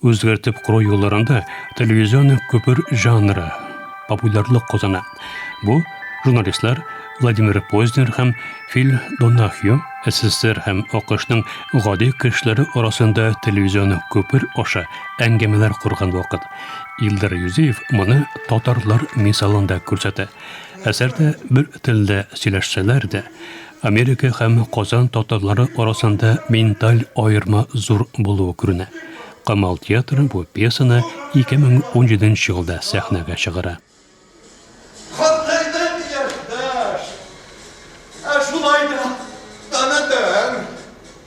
Үзгәртеп кору юлларында телевизион күпер жанры популярлык казана. Бу журналистлар Владимир Познер һәм Фил Донахью СССР һәм АКШның гади кешеләре арасында телевизион күпер аша әңгәмәләр курган вакыт. Илдар Юзеев моны татарлар мисалында күрсәтә. Әсәрдә бер телдә сөйләшсәләр дә, Америка һәм Казан татарлары арасында менталь аерма зур булуы күренә. Камал театры бу пьесаны 2017 елда сәхнәгә чыгара.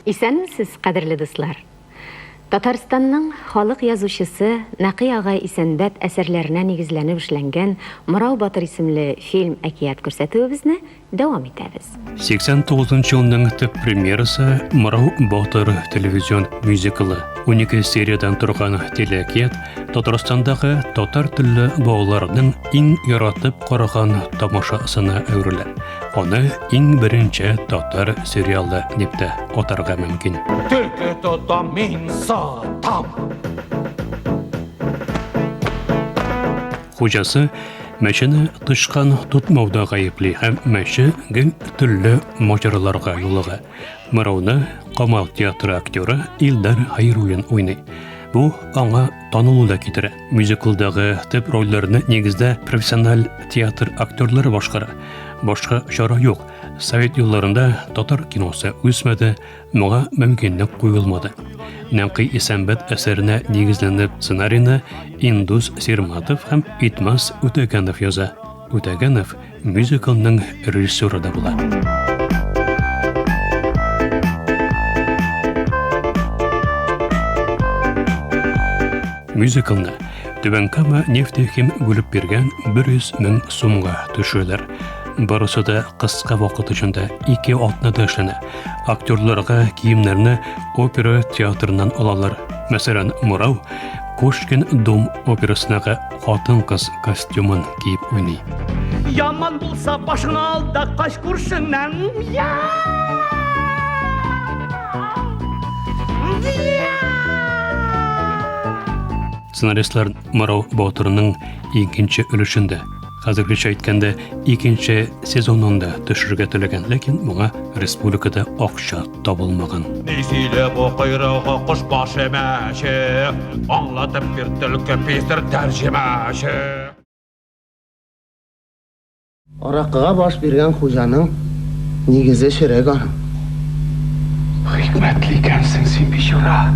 Исәнмесез, кадерле дуслар. Татарстанның халык язучысы Нақи агай Исәнбәт әсәрләренә нигезләнеп эшләнгән Морау Батыр исемле фильм әкият күрсәтүебезне дәвам итәбез. 89 елның төп премьерасы Морау Батыр телевизион мюзиклы. 12 сериядан торган телеәкият Татарстандагы татар телле балаларның иң яратып караган тамашасына әверелә. Аны иң беренче татар сериалы дип тә атарга мөмкин. Төлке тотам мин сатам. Хуҗасы мәчене тышкан тотмауда гаепли һәм мәче гел төрле маҗараларга юлыга. Морауны Камал театры актеры Илдар Хайруллин уйный. Бу аңа танылу да китерә. Мюзиклдагы төп рольләрне нигездә профессиональ театр актерлары башкара. Башка чара юк. Совет елларында татар киносы үсмәде, моңа мөмкинлек куелмады. Нақи Исәнбәт әсәренә нигезләнеп сценарийны Индус Сирматов һәм Итмас Үтәгәнов яза. Үтәгәнов мюзиклның режиссеры да була. Мюзиклны Түбәнкама нефтехим бүлеп биргән 100 мең сумга төшерәләр. Барысы да кыска вакыт эчендә 2 атнада эшләнә. Актерларга киемнәрне опера театрыннан алалар. Мәсәлән, Морау Пушкин дом операсынага хатын-кыз костюмын киеп уйный. Яман булса башыңа ал да каш күршеңнән. Сценаристлар Морау Батырның икенче өлешендә, хәзергечә әйткәндә, икенче сезонында төшерергә теләгән, ләкин моңа республикада акча табылмаган. Нисиле бу койрыгы кош башы мәче, аңлатып бир төлке пестер тәрҗемәче. Аракыга баш биргән хуҗаның нигезе ширәк аның. Хикмәтле икәнсең син бичура.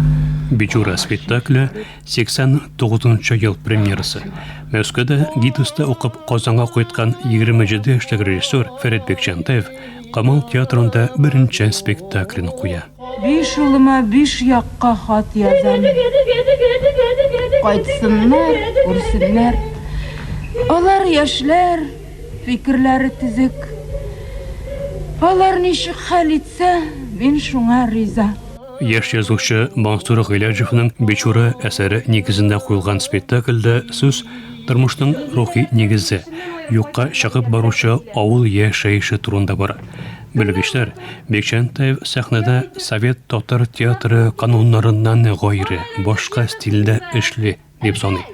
Бичура спектакле 89 ел премьерасы. Мәскәүдә Гитус'та укып Казанга кайткан 27 яшьлек режиссер Фәрит Бекчәнтәев Камал театрында беренче спектаклен куя. 5 улыма 5 якка хат язам. Кайтсыннар, күрсеннәр. Алар яшьләр, фикерләре тизек. Алар ничек хәл итсә, мин шуңа риза. Яшь язучы Мансур Гыйләҗевнең Бичура әсәре нигезендә куелган спектакльдә сүз тормышның рухи нигезе, юкка чыгып баручы авыл яшәеше турында бара. Белгечләр, Бекчәнтәев сәхнәдә Совет татар театры кануннарыннан гайры, башка стильдә эшли дип саный.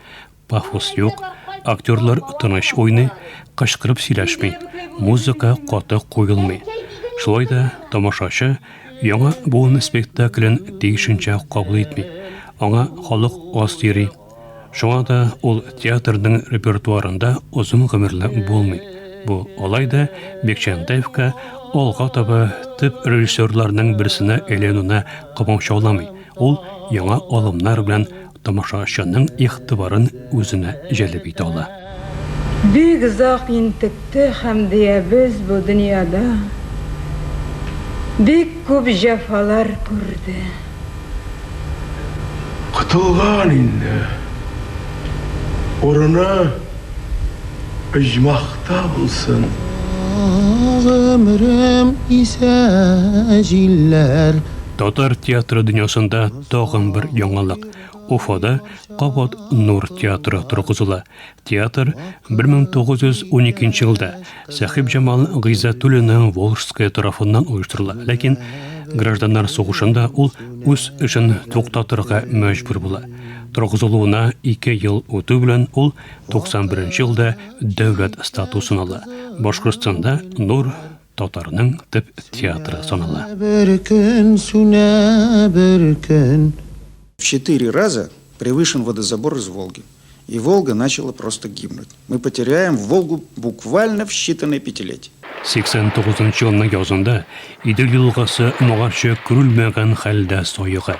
Пафос юк, актерлар тыныч уйный, кычкырып сөйләшми, музыка каты куелмый. Шулай да тамашачы яңа буын спектаклен тиешенчә кабул итми. Аңа халык аз йөри. Шуңа да ул театрның репертуарында озын гомерле булмый. Бу алайда Бекчәнтәевкә алга таба төп режиссерларның берсенә әйләнүне кымшауламый. Ул яңа алымнар белән тамашачының игътибарын үзенә җәлеп итә ала. Бик озак интекте Хәмдиябез бу дөньяда. Бик күп җәфалар күрде. Кытылган инде. Орына ыжмакта булсын. Ömrüm ise jiller. Татар театры дөньясында тагын бер яңалык. Уфада Кабат Нур театры тургызыла. Театр 1912 елда Сахиб Джамал Гыйзатуллинның Волжская тарафыннан оештырыла. Ләкин гражданнар сугышында ул үз эшен туктатырга мәҗбүр була. Тургызылуына 2 ел үтү белән ул 91 елда дәүләт статусын ала. Башкортстанда Нур татарның төп театры санала. Bir gün süne bir gün. В 4 раза превышен водозабор из Волги. И Волга начала просто гибнуть. Мы потеряем Волгу буквально в считанные пятилетия. 89 елның язында Идел елгасы моңарчы күрелмәгән хәлдә союгы.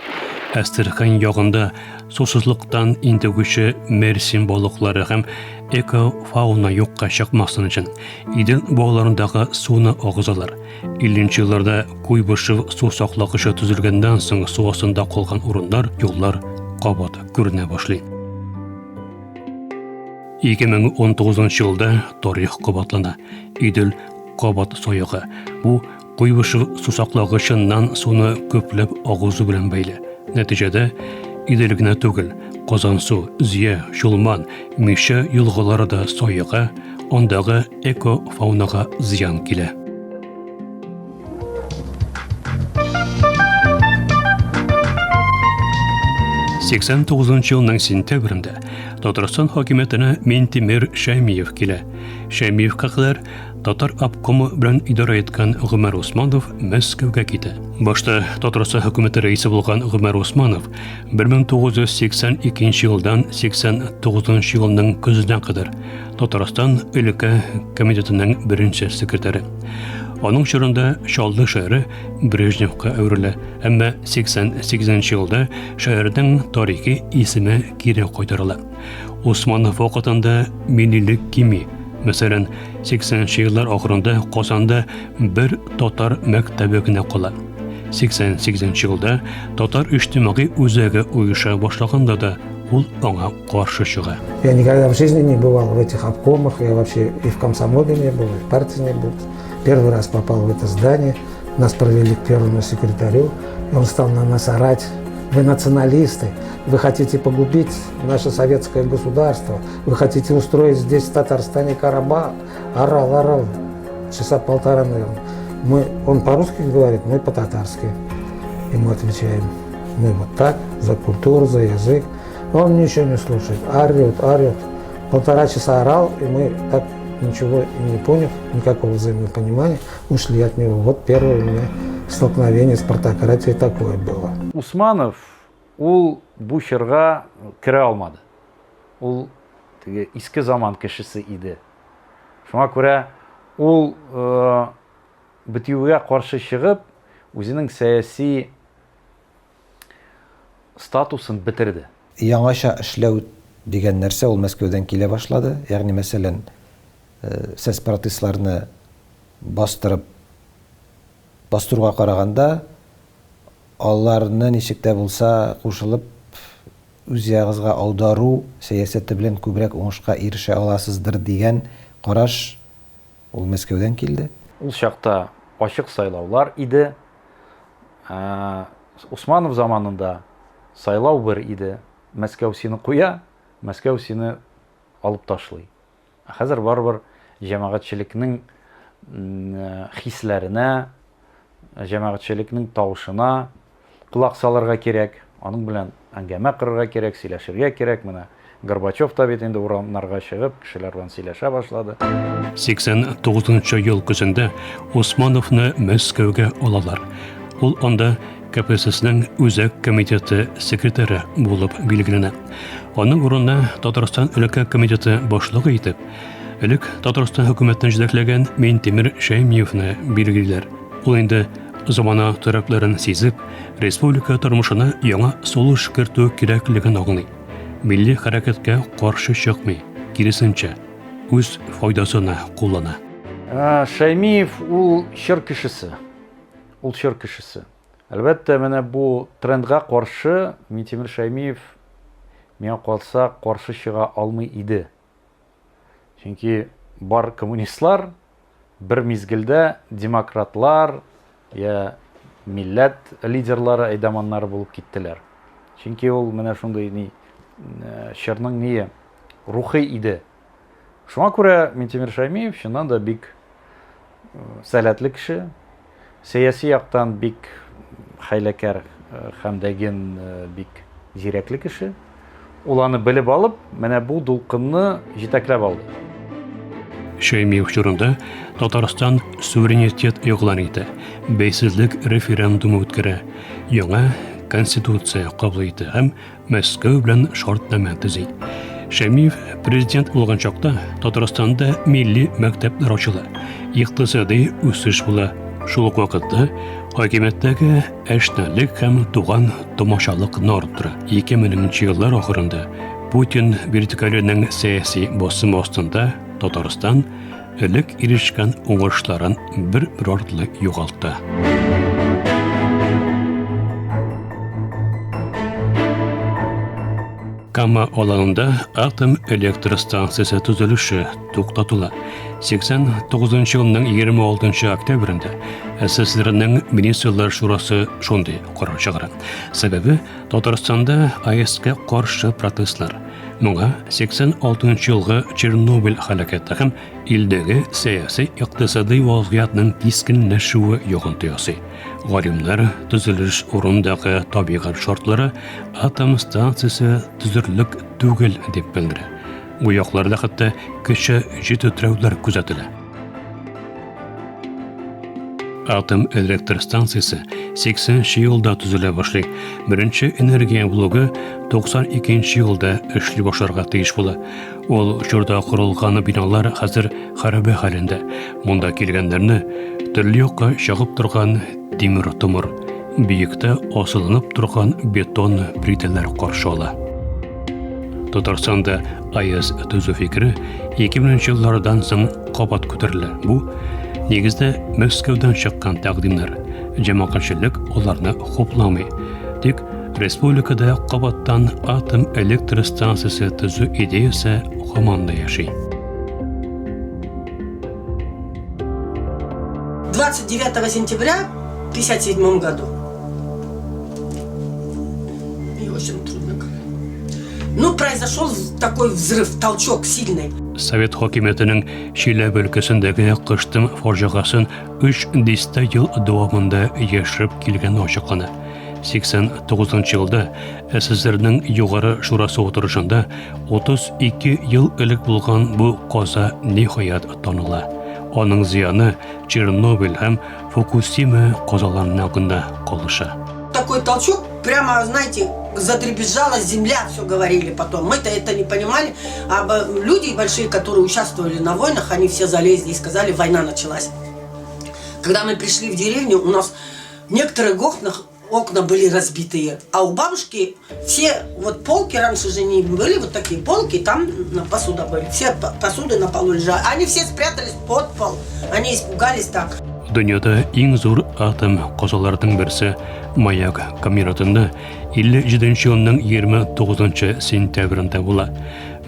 Әстерхан ягында сусызлыктан интегүче Мерсин балыклары һәм эко-фауна юкка чыкмасын өчен Идел буаларындагы суны агызалар. 50 елларда Куйбышев су саклагычы төзелгәннән соң су астында калган урыннар, юллар кабат күренә башлый. 2019 елда тарих кабатлана. Идел кабат союгы. Бу Куйбышев су саклагычыннан суны көпләп агызу белән бәйле. Нәтиҗәдә Идел генә түгел, Казансу, Зия, Шулман, Миша елгалары да союга, ондагы эко-фаунага зыян килә. Сиксән 9 елның сентябрендә Татарстан хакимиятенә Ментимер Шәймиев килә. Шәймиевкә кадәр Татар обкомы белән идара иткән Гомәр Усманов Мәскәүгә китә. Башта Татарстан хөкүмәте рәисе булган Гомәр Усманов 1982 елдан 89 елның көзенә кадәр Татарстан өлкә комитетының беренче секретаре. Аның чорында Шалды шәһәре Брежневка әверелә, әмма 88 елда шәһәрнең тарихи исеме кире кайтарыла. Усманов вакытында Минилек Кими, мәсәлән, 80 еллар ахырында Казанда бер татар мәктәбе генә кала. 88 елда татар иҗтимагый үзәге уйыша башлаганда да ул аңа каршы чыга. Я никогда в жизни не бывал в этих обкомах, я вообще и в комсомоле не был, и в партии не был. Первый раз попал в это здание, нас провели к первому секретарю, и он стал на нас орать: вы националисты, вы хотите погубить наше советское государство, вы хотите устроить здесь в Татарстане Карабах. Орал, часа полтора, наверное. Он по-русски говорит, мы по-татарски. И мы отвечаем: мы вот так, за культуру, за язык. Он ничего не слушает, орет. 1,5 часа орал, и мы так ничего не поняв, никакого взаимопонимания, ушли от него. Вот первое у меня столкновение с партократией такое было. Усманов ул бу чорга керә алмады. Ул теге иске заман кешесе иде. Шуңа күрә ул битүгә каршы чыгып, үзенең сәяси статусын битерде. Яңаша эшләү дигән нәрсә ул Мәскәүдән килә башлады. Ягъни мәсәлән, сепаратистларны бастыруга караганда, аларны ничек тә булса кушылып үз ягызга аудару сәясәте белән күбрәк уңышка ирешә аласыздыр дигән караш ул Мәскәүдән килде. Ул чакта ачык сайлаулар иде. Усманов заманында сайлау бер иде. Мәскәү сине куя, Мәскәү сине алып ташлый. Хәзер барбыр җәмәгатьчелекнең хисләренә, җәмәгатьчелекнең тавышына кулак салырга кирәк, аның белән әңгәмә кырырга кирәк, сөйләшергә кирәк. Менә Горбачев та бит инде урамнарга чыгып, кешеләр белән сөйләшә башлады. 89 ел көзендә Усмановны Мәскәүгә алалар. Ул анда КПССның үзәк комитеты секретаре булып билгеләнә. Аның урынына Татарстан өлкә комитеты башлыгы итеп Элек Татарстан хөкүмәтен җитәкләгән Минтимер Шәймиевне билгеләр. Ул инде замана тарапларын сизеп, республика тормышына яңа солыш кертү кирәклеген аңлый. Милли хәрәкәткә каршы чыкмый, киресенчә, үз файдасына куллана. Шәймиев ул чыр кешесе. Ул чыр кешесе. Әлбәттә, менә бу трендга каршы Минтимер Шәймиев миңа калса каршы чыга алмый иде. Чөнки бар коммунистлар бер мизгелдә демократлар я милләт лидерлары, әйдәманнары булып киттеләр. Чөнки ул менә шундый чырның ние рухи иде. Шуңа күрә Минтимер Шәймиев чыннан да бик сәләтле кеше, сәяси яктан бик хәйләкәр һәм дәген бик зирәкле кеше. Ул аны белеп алып, менә бу дулкынны җитәкләп алды. Шәймиев чорында Татарстан суверенитет игълан итә, бәйсезлек референдумы үткәрә, яңа конституция кабул итә һәм Мәскәү белән шартнама төзи. Шәймиев президент булган чакта Татарстанда милли мәктәпләр ачыла, икътисади үсеш була. Шул ук вакытта хакимияттәге эшнәлек һәм туган томашалык арып тора. 2000 еллар ахырында Путин вертикаленең сәяси басым астында Татарстан элек ирешкән уңышларын бер артлы югалтты. Кама аланында атом электр станциясе төзелеше туктатыла. 89 елның 26 октябрендә СССРның Министрлар шурасы шундый карар чыгара. Сәбәбе Татарстанда АЭС-ка каршы протестлар. Моңа 86 елгы Чернобыль һәлакәте һәм илдәге сәяси икътисади вазгыятның кискенләшүе йогынты ясый. Галимнәр төзелеш урындагы табигать шартлары атом станциясе төзерлек түгел дип белдерә. Бу якларда хәтта кече җитүтрәүләр күзәтелә. Атом электр станциясе 80 елда төзелә башлый. Беренче энергия блогы 92 елда эшли башларга тиеш була. Ул чорда корылган биналар хәзер хәрабә хәлендә. Монда килгәннәрне төрле якка чыгып торган тимер томыр, биектә асылынып торган бетон плиталар каршы ала. Татарстанда АЭС төзү фикре 2000 еллардан соң кабат күтәрелә. Бу негездә Мәскәүдән чыккан тәкъдимнәр. Җәмәгатьчелек аларны хупламый. Тик республикада кабаттан атом электр станциясе төзү идеясе һаман да яши. 29 сентября в 1957 году. И очень трудно говорить. Произошел такой взрыв, толчок сильный. Совет хакимиятының Чиләбе өлкәсендәге кыштым фаҗигасын 3 ел дәвамында яшереп килгән ачыклана. 89 елда СССРның югары шурасы утырышында 32 ел элек булган бу каза ниһаят таныла. Аның зыяны Чернобыль һәм Фукусима казаларына гына калыша. Такой толчок, прямо, знаете, задребезжала земля, все говорили потом. Мы-то это не понимали, а люди большие, которые участвовали на войнах, они все залезли и сказали, война началась. Когда мы пришли в деревню, у нас в некоторых окна были разбитые, а у бабушки все полки, раньше же не были вот такие полки, там посуда были, все посуды на полу лежали. Они все спрятались под пол, они испугались так. Дөньяда иң зур атом казаларының берсе Маяк комбинатында 57 елның 29 сентябрендә була.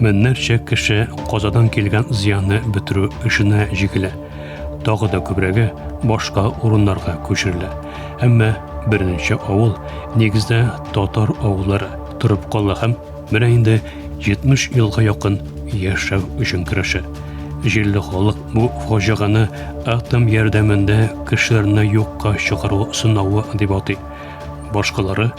Меңнәрчә кеше казадан килгән зыянны бетерү эшенә җигелә. Тагы да күбрәге башка урыннарга күчерелә. Әмма беренче авыл нигездә татар авыллары турып кала һәм менә инде 70 елга якын яшәү өчен көрәшә. Җирле халык бу фаҗиганы атом ярдәмендә кешеләрне юкка чыгару сынавы дип атый. Башкалары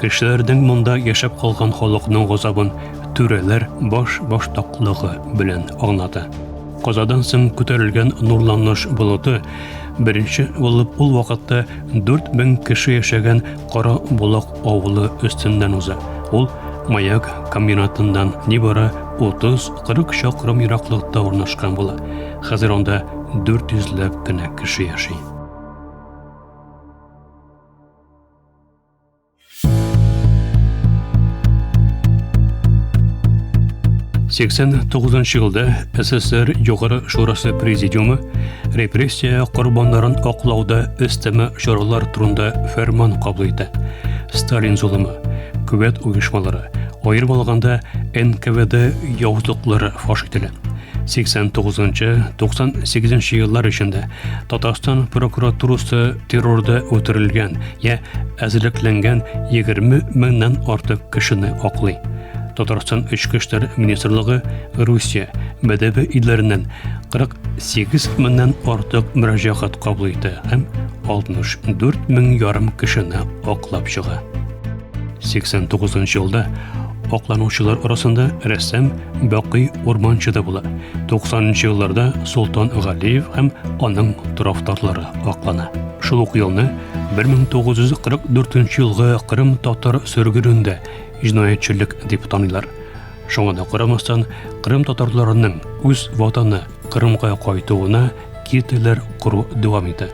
кешеләрнең монда яшәп калган халыкның газабын түрәләр баштаклыгы белән аңлата. Казадан соң күтәрелгән нурланыш болыты беренче булып ул вакытта 4000 кеше яшәгән Кара Булак авылы өстеннән уза. Ул Маяк комбинатыннан нибары 30-40 шақырым ераклыкта урнашкан була. Хәзер анда 400-ләп кенә кеше яши. Сексен 9-нчы елда СССР Югары Шурасы Президиумы репрессия корбаннарын аклауда өстәмә чаралар турында фәрман кабул итә. Сталин зулымы, күвәт оешмалары, аерым алганда НКВД явызлыклары фаш ителә. 89-98 еллар эчендә Татарстан прокуратурасы террорда үтерелгән, әзерлекләнгән 20 меңнән артык кешене аклый. Татарстан Эчке эшләр министрлыгы Русия мәдәби илләреннән 48 меңнән артык мөрәҗәгать кабул итә һәм 64 мең ярым кешене аклап чыга. 89-нчы елда акланучылар арасында рәссам Бакый Урманчы да була. 90-нчы елларда Солтан Галиев һәм аның тарафдарлары аклана. Шул ук елны 1944 елгы Кырым татар сөргүрендә җинаятьчелек дип таныйлар. Шуңа да карамастан, Кырым татарларының үз ватаны Кырымга кайтуына китәләр куру дәвам итә.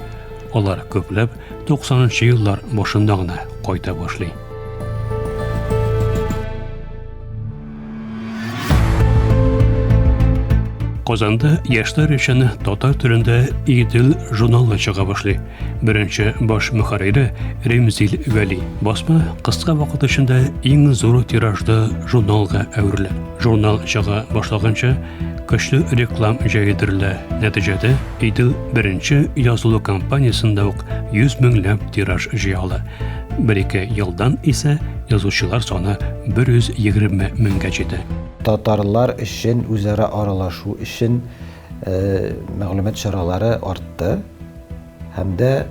Алар көпләп 90-нчы еллар башында гына кайта башлый. Казанда яшьләр өчен татар телендә Идел журналы чыга башлый. Беренче баш мөхәррире Ремзил Вәли. Басма кыска вакыт эчендә иң зур тиражда журналга әверелә. Журнал чыга башлаганча көчле реклам җәйдерелә. Нәтиҗәдә Идел беренче язылу кампаниясында ук 100 меңләп тираж җыяла. 1-2 елдан исә язучылар саны 120 меңгә җитә. Татарлар өчен үзара аралашу өчен мәгълүмат чаралары артты. Һәм дә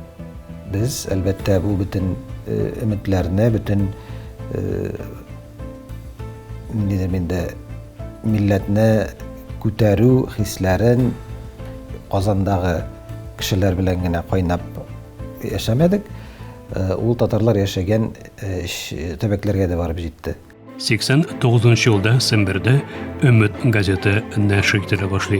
без әлбәттә бу бөтен өметләрне, бөтен милләтне күтәрү хисләрен Казандагы кешеләр белән генә кайнап яшәмәдек. Ул татарлар яшәгән төбәкләргә дә барып җитте. 89-нчы елда Сембердә Өмет газеты нәшр ителә башлый.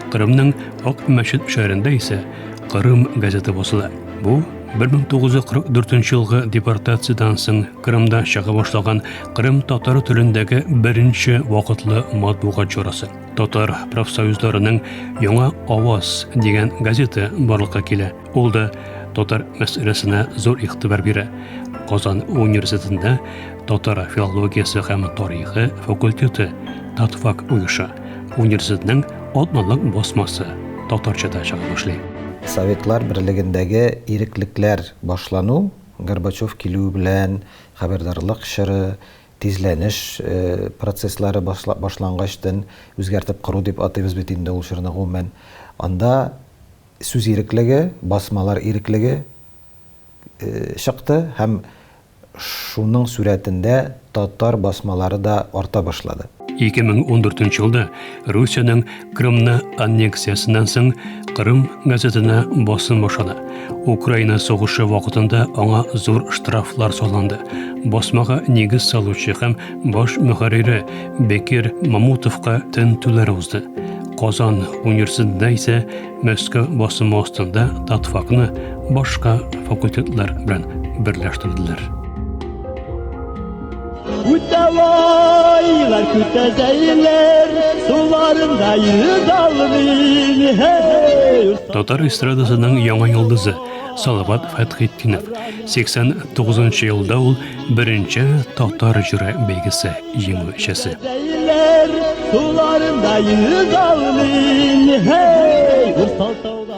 Кырымның Ак мәчет шәһәрендә исә Кырым газеты басыла. Бу 1944 елгы депортациyaдан соң Кырымда чыга башлаган Кырым татар телендәге беренче вакытлы матбугат чарасы. Татар профсоюзларының Яңа аваз дигән газеты барлыкка килә. Ул да татар мәсьәләсенә зур игътибар бирә. Казан университетында татар филологиясе һәм тарихы факультеты Татфак уеша. Университетның атналык басмасы татарчада чыга башлый. Советлар берлегендәге иреклекләр башлану, Горбачев килү белән хәбәрдарлык чоры, тизләнеш процесслары башлангачтан үзгәртеп кору дип атыйбыз бит инде ул чорны гомумән. Анда сүз иреклеге, басмалар иреклеге чыкты һәм шуның сурәтендә татар басмалары да арта башлады. 2014 елда Русияның Кырымны аннексиясыннан соң Кырым газетына басым башлана. Украина сугышы вакытында аңа зур штрафлар салынды. Басмага нигез салучы һәм баш мөхәррире Бекир Мамутовка тентүләр узды. Казан университетында исә Мәскәү басымы астында Татфакны башка факультетлар белән берләштерделәр. Күтәвайлар, күтәзәйләр, суларында йөзалмый, hey! Татар эстрадасының яңа йолдызы Салават Фәтхетдинов 89-нчы елда ул беренче татар җыры бәйгесе җиңүчесе. Суларында йөзалмый, hey!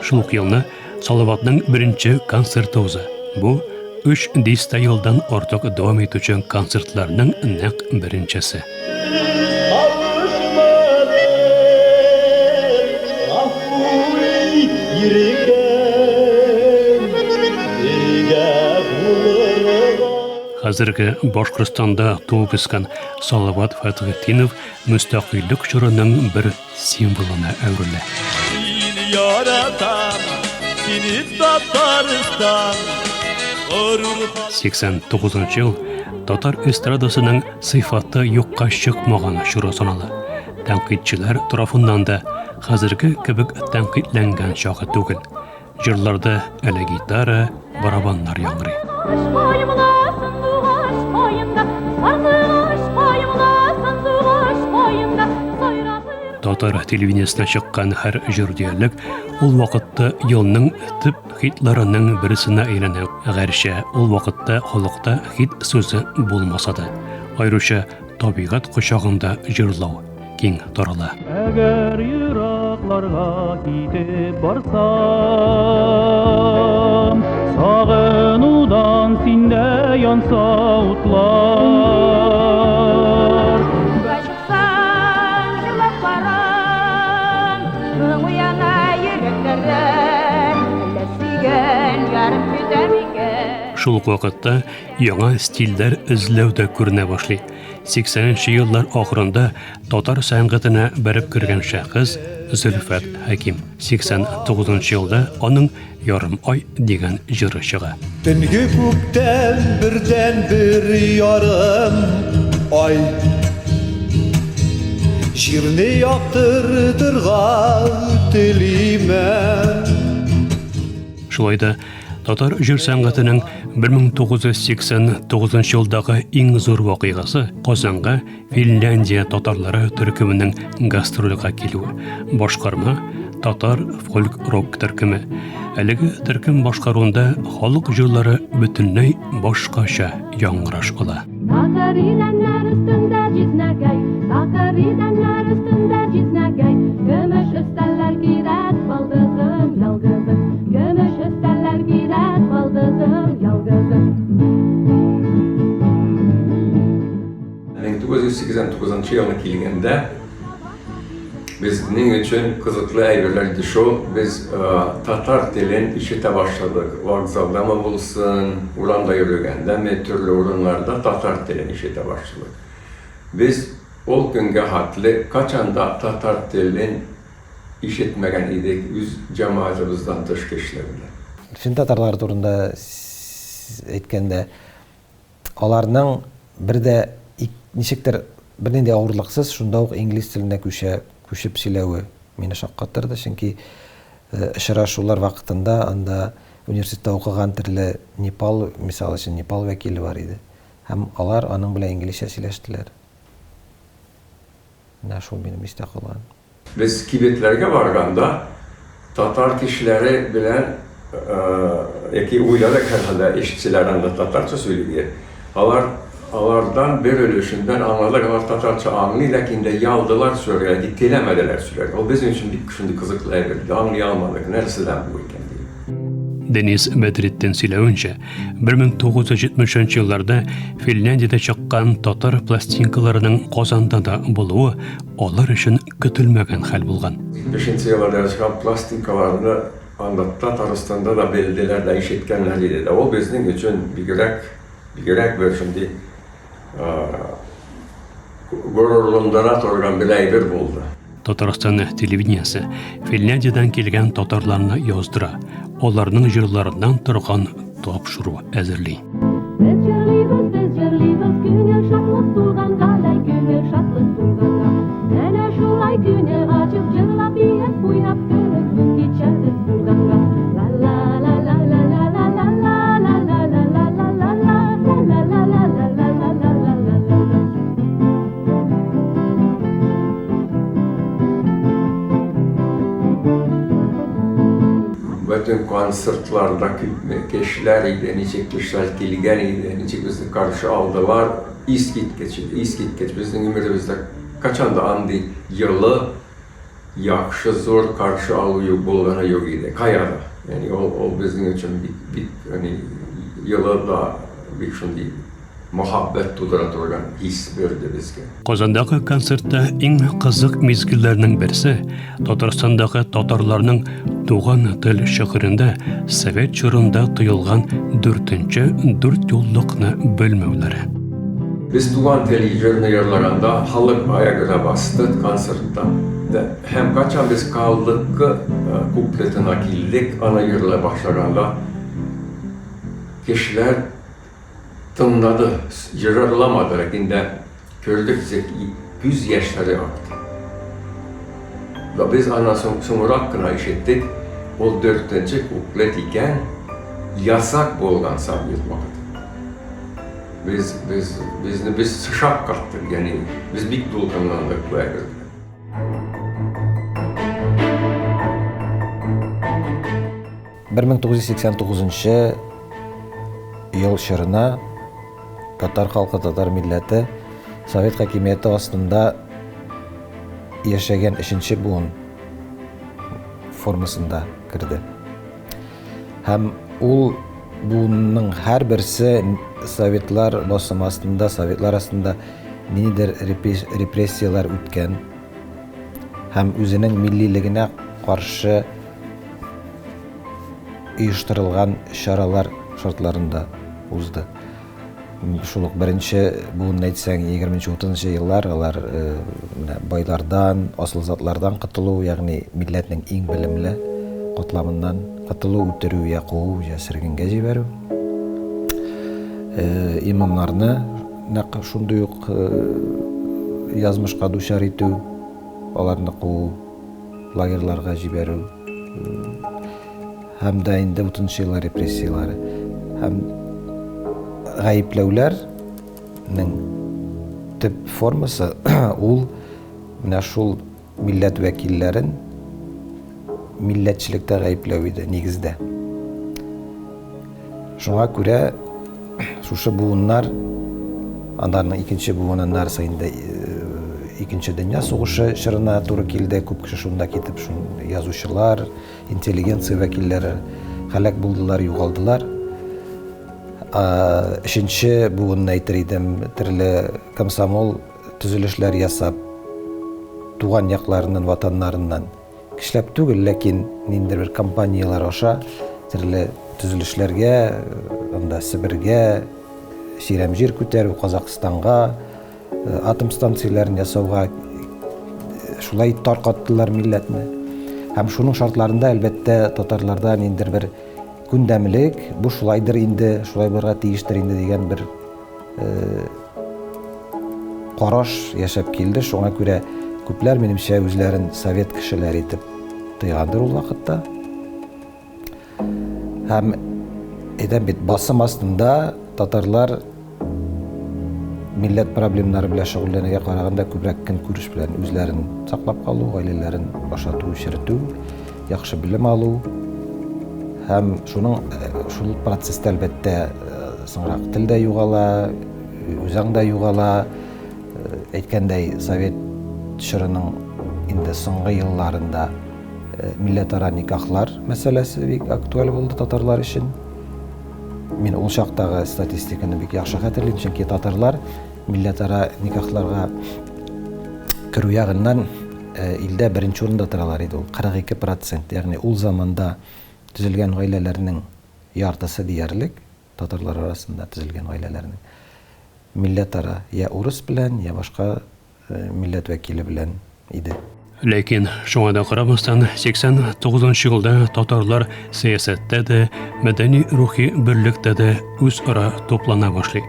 Шул ук елны Салаватның беренче концерты узды. Бу 3 елдан артык дәвам итүче концертларның нәкъ беренчесе. Хәзерге Башкортстанда туып үскән Салават Фәтхетдинов мөстәкыйльлек чорының бер символына әверелә. Сине яратам, сине Татарстан. 89-нчы ел татар эстрадасының сыйфаты юкка чыкмаган чоры санала. tənqidçilər tarafından da hazırki kibik tənqidləngan şağı түгел. Jırlarda ələ gitara, barabanlar yanrı. Tatar televizyasına çıqqan hər jürdiyerlik ol vaqtda yolның tip hitlarının birisine eylenen. Gərşə ol vaqtda xalqda hit sözü bulmasa da, ayrıca tabiat quşağında jırlaw keng tarala. Əgər yıraqlarga gidib barsam, sağınudan sində yansa utlar. Шул вакытта яңа стильдер эзләүдә күренә башлый. 80нче еллар ахырында татар сәнгатенә бәреп кергән шәхес Зөлфәт Хәким. 89нчы елда аның ярым ай дигән җыры чыга. Төнге күктән бердән бер ярым ай җирне яктыртырга телимән. Шулай да татар җыр сәнгатенең 1989 елдагы иң зур вакыйгасы Казанга Финляндия татарлары төркеменең гастрольгә килүе. Башкарма татар фольк-рок төркеме. Әлеге төркем башкаруында халык җырлары бөтенләй башкача яңгыраш ала. Yılına kilgende bizning uchun qiziqli ayollardi shu biz tatar tilini işite başladık. Vokzaldama bo'lsin, ularda yurganda turli o'rinlarda tatar tilini işite başladık. Biz ol kunga hatli qachanda tatar tilini işitmagan edik o'z jamoatimizdan tashqarida. Fin tatarlar турында әйткәндә, аларның бердә ничектер Бірненде ауырлықсыз, шунда ук инглиз тіліне көшіп сөйләуі мені шаққаттырды, чөнки очрашулар вакытында анда университетта укыган төрле Непал, мисал өчен Непал вәкиле бар иде. Һәм алар аның белән инглизчә сөйләштеләр. Менә шул минем истә калган. Biz kibetlерге барганда татар кешеләре белән яки уйладык хәлдә эшчеләрдән дә татарча сөйләгән. Alardan bir ölüşünden anladık, onlar tatarça anlıyor, lakin de yaldılar söyler, diktelemediler söyler. O bizim için bir şimdi kızıklayabilirdi, anlayamadık, neresinden bu iken diye. Deniz Bedrettin söyləyince, 1970 yıllarda Finlandiyada çıqqan tatar plastinkalarının Kazanda da buluğu, onlar için kütülmegen hal bulgan. 70 yıllarda çıkan plastinkalarını Tataristan'da da belediler de işitkenler idi. O bizim için bir gerek bir şimdi gururlandara torgan bir aybir buldu. Tataristan televizyası Finlandiyadan kelgan tatarlarni yozdıra, onlarning jırlarından turgan topşuru әзерли. Bütün konsertlarda kişiler idi, nice kişiler gelgen idi, nice bizi karşı aldılar, iskit geç. Bizim ömrümüzde kaçan da andı yılı, yakşı zor karşı alıyor bulgana yok idi, kayada. Yani o bizim için bir hani yılı da bir şimdi muhabbet tuturat organ his verdi bizge. Kazandagi konsertda eng qiziq mezgillarning birisi Tataristandagi tatarlarning Tuğan til şəhərində Sovet çorunda tuyulğan 4 yolluqni bölməvləri. Biz Tuğan tili yerlerde halk ayakta bastık konsertte. Hem kaçan biz kaldık kupletine kildik ana yerle başlarında kişiler tınladı, yırırlamadı. Lakin de gördük 100 yaşları aktı. Da biz ana soňrak gına işetdik. Ol 4-nji kuklet iken yasak bolgan Sovet wagty. Biz şak kalktık, yani biz bik dulkanlandık bu ägir. Bir 1989 yıl şırına Tatar halkı, Tatar milleti Sovet hakimiyeti aslında yaşayan 3-nji buun formasında kirdi. Hem ul buunun her birisi Sovetler basım aslında, Sovetler aslında nidir repressiyalar ütken, hem özünün milliligine karşı uyuşturulgan şaralar şartlarında uzdu. Şuluk birinci buun aytsaň 20-30 yıllar alar baylardan, asıl zatlardan qıtıluu, ýagny milletiniň iň bilimli qatlamyndan qıtıluu, üterүү, ýakuw, ýa sirginge jiberүү. İmamlarny şunday ok yazmyşga duşar etүү, olarny qow, lagerlarga jiberүү. Hem de indi 30 yıllar repressiýalary. Hem gaýipläwlerniň tip formasy ul mena şol millet wekillerin milletçilikde gaýipläw idi nigizde. Şoňa görä şuşa buunlar anlaryň ikinji buunun narsaýynda ikinji dünýä suguşy şyryna tory kildi. Köp kişi şunda ketip şun ýazyşylar, intelligensiýa wekilleri halak boldular, ýogaldylar. Üçinçi buun aýtyr idem, türli komsomol tüzülüşler ýasap, tugan ýaklarynyň, watanlaryndan kişilep tügül, lekin nindir bir kompaniýalar aşa türli tüzülüşlerge, onda Sibirge, Şiremjir köterүү, Kazakstanga, atom stansiýalaryny ýasawga şulay tarqatdylar milletini. Hem şunun şartlarında elbette Tatarlarda nindir bir gündemlik, bu şulaydır indi, şulay barga tiýişdir indi diýen bir qaraş ýaşap kildi. Şoňa görä köpler menimçe özlerin Sovet kişileri etip tyýgandyr ul wagtda. Hem edem bit basym astynda Tatarlar millet problemleri bilen şugullanýan garaganda köprek görüş bilen özlerini saklap kaluu, ailelerin başatuu, şirtuu, ýakşy bilim aluu. Hem şunun şul prosesde elbette soňrak tilde ýugala, özüňde ýugala. Etkendey Sovet şyrynyň indi soňky ýyllarynda milletara nikahlar meselesi bek aktual boldy Tatarlar üçin. Men ol şakdagy statistikany bek ýakşy häterleyim, çünki Tatarlar milletara nikahlarga kirүү ýagyndan ilde birinci orunda turalar idi. 42%, ýagny ul zamanda tüzülgen ailelerinin yartısı diýerlik, Tatarlar arasında tüzülgen ailelerinin milletara ya urus bilen ya başka millet vekili bilen idi. Lekin şoňa da garamasdan 89-njy ýylda Tatarlar siýasatda da, medeni ruhy birlikde de öz ara toplana başly.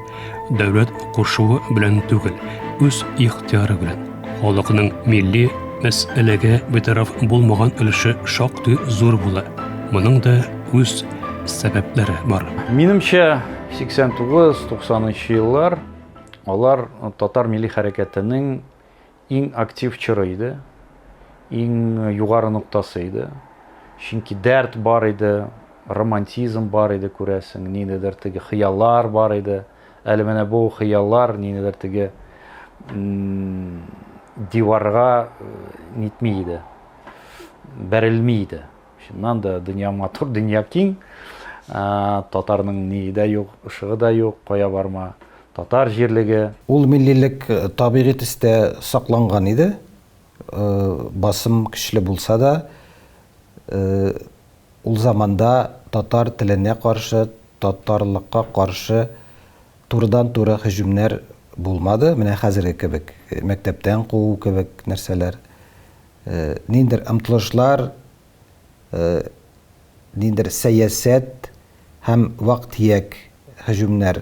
Döwlet gurşuwy bilen tügül, öz ihtiýary bilen halakynyň milli meselege betaraf bolmagan ülüşi şakdy zor bolar. Munyň da öz sebepleri bar. Menimçe 89-90 yıllar olar Tatar milli hareketinin iň aktiv çyry idi, iň ýugary noktasy idi. Çünki dert bar idi, romantizm bar idi, köresin, ninedir tigi hyýallar bar idi. Elmene bu hyýallar ninedir tigi diwarga nitmeydi, berilmeydi. Şundan da dünýä matur, dünýä kiň, Tatarnyň niýde ýok, ışığı da ýok, goýa barma. Tatar jerligi. Ul millilik tabiği tiste saklangan idi. Basım kişili bulsa da ul zamanda Tatar tiline karşı, Tatarlıkka karşı turdan tura hüjümler bulmadı. Mine hazırki kebek, mektepten qowu kebek nerseler. Nindir ymtylışlar, nindir siýaset hem wagt ýek hüjümler,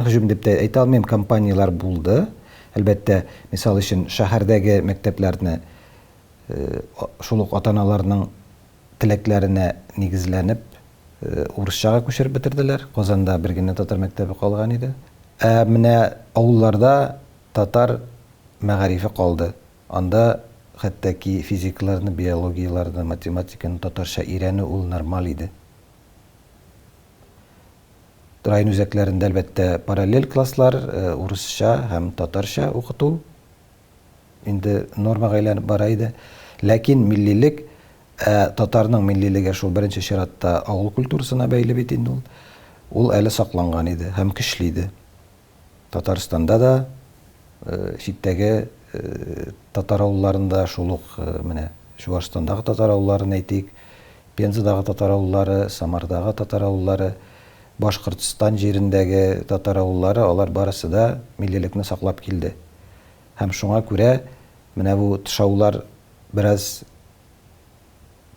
hüjüm dep de aýta almaýam, kampaniýalar buldy. Elbette misal üçin şäherdägi mekteplerni шул ук ата-аналарның теләкләренә нигезләнеп урысчага күчереп бетерделәр. Казанда бер генә татар мәктәбе калган иде. Менә авылларда татар мәгарифе калды. Анда хәтта ки физикларны, биологияларны, математиканы татарча өйрәнү ул нормаль иде. Район үзәкләрендә әлбәттә параллель класслар, урысча һәм татарча укыту инде нормага әйләнеп бара иде. Ләкин миллилек, татарның миллилеге шул беренче чиратта авыл культурасына бәйле бит инде ул әле сакланган иде һәм көчле иде. Татарстанда да, читтәге татар авылларында шул ук менә Чуашстандагы татар авылларын әйтик, Пензадагы татар авыллары, Самардагы татар авыллары, Башкортстан җирендәге татар авыллары, алар барысы да миллилекне саклап килде. Һәм шуңа күрә менә бу тышаулар бераз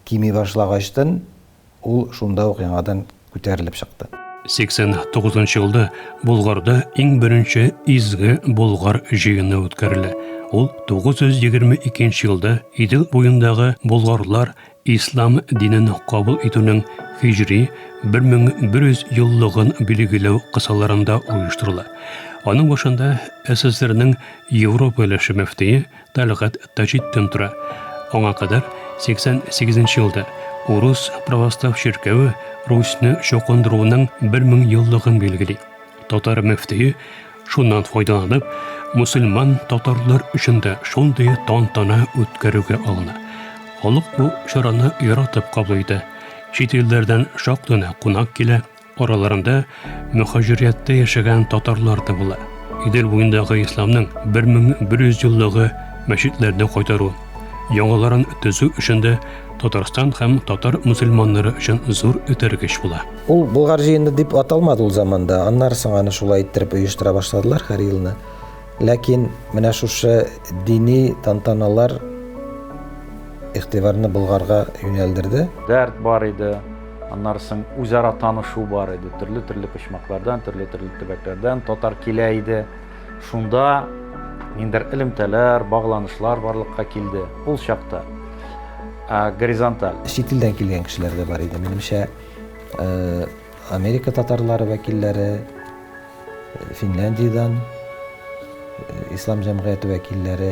кими башлагачтан ул шунда ук яңадан күтәрелеп чыкты. 89 елда Болгарда иң беренче изге Болгар җыены үткәрелә. Ул 922 елда Идел буендагы болгарлар ислам динен кабул итүнең хиҗри 1100 еллыгын билгеләү кысаларында оештырыла. Аның башында СССРның Европа өлеше мөфтие Талгат Таҗиддин тора. Аңа кадәр 88 елда Урыс православ ширкәве Русьны чокындыруның 1000 еллыгын билгели. Татар мөфтие шуннан файдаланып, мусульман татарлар өчен дә шундый тантана үткәрүгә алына. Халык бу чараны яратып кабул итә. Чит илдәрдән шактына кунак килә, араларында мөхаҗириятта яшәгән татарлар да була. Идел буендагы исламның 1100 еллыгы мәчетләрне кайтару, яңаларын төзү өчен дә Татарстан һәм татар мусульманнары өчен зур үтәргеч була. Ул Болгар җыены дип аталмады ул заманда. Аннары соң аны шулай иттереп оештыра башладылар һәр елны. Ләкин менә шушы дини тантаналар игътибарны Болгарга юнәлдерде. Дәрт бар иде. Аннары соң үзара танышу бар иде. Төрле почмаклардан, төрле төбәкләрдән татар килә иде. Шунда ниндер элемтәләр, багланышлар барлыкка килде. Ул чакта горизонталь. Чит илдән килгән кешеләр дә бар иде. Минемчә, Америка татарлары вәкилләре, Финляндиядән ислам җәмгыяте вәкилләре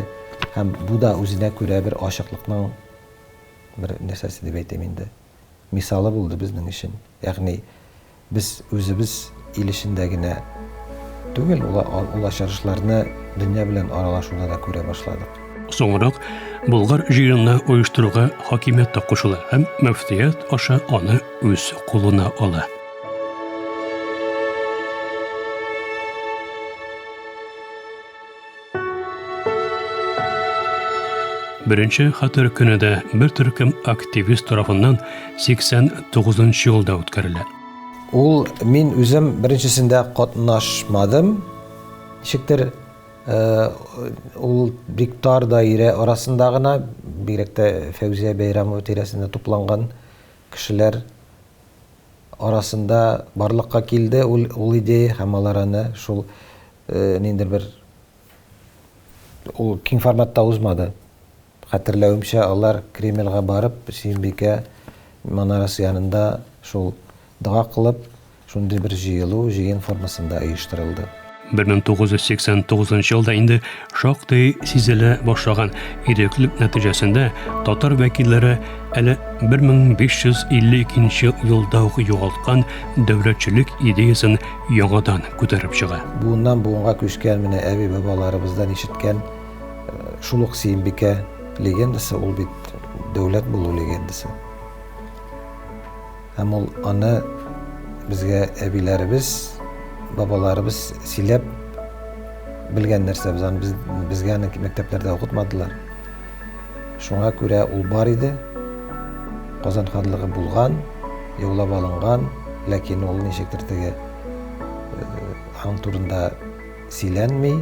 һәм бу да үзенә күрә бер ачыклыкның бер нәрсәсе дип әйтәм инде. Мисалы булды безнең өчен. Ягъни без үзебез ил эчендә генә түгел, ул ачышларны дөнья белән аралашуда да күрә башладык. Соңрак Болгар җыенына оештыруга хакимият та кушыла һәм мөфтият аша аны үз кулына ала. Беренче хәтер көнедә бер төркем активист тарафыннан 89 елда үткәрелә. Ул мин үзем беренчесендә катнашмадым. Ничектер ул бик тар даирә арасында гына, бигрәк тә Фәүзия Бәйрәмова тирәсендә тупланган кешеләр арасында барлыкка килде ул идея һәм алар аны шул ниндер бер ул киң форматта узмады. Хәтерләвемчә, алар Кремльгә барып, Сөембикә манарасы янында шул дога кылып, шундый бер җыен формасында оештырылды. 1989 елда инде шактый сизелә башлаган иреклек нәтиҗәсендә татар вәкилләре әле 1552 елда ук югалткан дәүләтчелек идеясын яңадан күтәреп чыга. Буыннан буынга күчкән менә әби бабаларыбыздан ишеткән шул ук Сөембикә легендасы, ул бит дәүләт булу легендасы. Һәм ул аны безгә әбиләребез, бабаларыбыз сөйләп белгән нәрсә, безгә аны мәктәпләрдә укытмадылар. Шуңа күрә ул бар иде. Казан ханлыгы булган, яулап алынган, ләкин ул ничектер теге аның турында сөйләнми.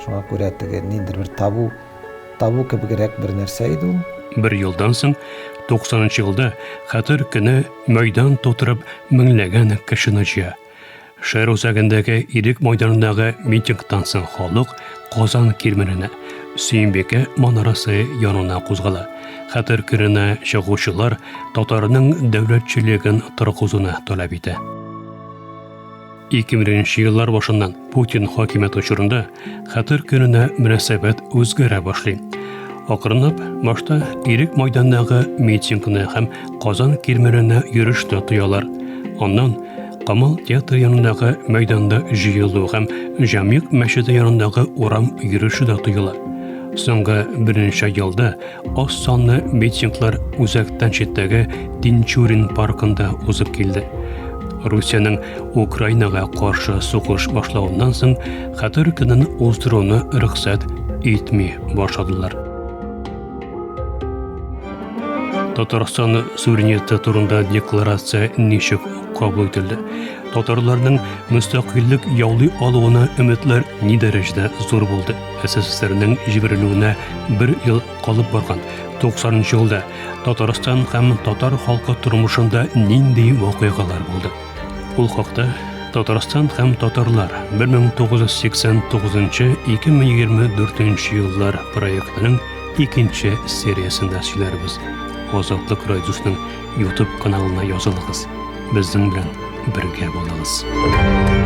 Шуңа күрә теге ниндер бер табу кебегрәк бер нәрсә иде ул. Бер елдан соң 90 елда хәтер көне мәйдан тутырып меңләгән кешене җыя. Шәһәр үзәгендәге Ирек мәйданындагы митингтан соң халык Казан кирмәненә, Сөембекә манарасы янына кузгала. Хәтер киренә чыгучылар татарның дәүләтчелеген торгызуны таләп итә. 2000 еллар башыннан Путин хакимияте учурында хәтер киренә мөнәсәбәт үзгәрә башлый. Акрынлап башта Ирек мәйданындагы митингны һәм Казан кирмәненә йөрүштә тоялар. Аннан Камал театры янындагы мәйданда җыелу һәм Җамик мәчете янындагы урам йөрүше дә тоела. Соңгы берничә елда аз санлы митинглар үзәктән читтәге Тинчурин паркында узып килде. Русиянең Украинага каршы сугыш башлауыннан соң хәтер көнен уздыруны рөхсәт итми башладылар. Татарстан суверенитеты турында декларация ничек кабул ителде? Татарларның мөстәкыйльлек яулый алуына өметләр ни дәрәҗәдә зур булды? СССРның җибәрелүенә 1 ел калып барган 90 елда Татарстан һәм татар халкы тормышында нинди вакыйгалар булды? Ул хакта Татарстан һәм татарлар 1989-2024 еллар проектының 2нче сериясендә сөйләрбез. Азатлык радиосының YouTube каналына язылыгыз. Безнең белән бергә булыгыз.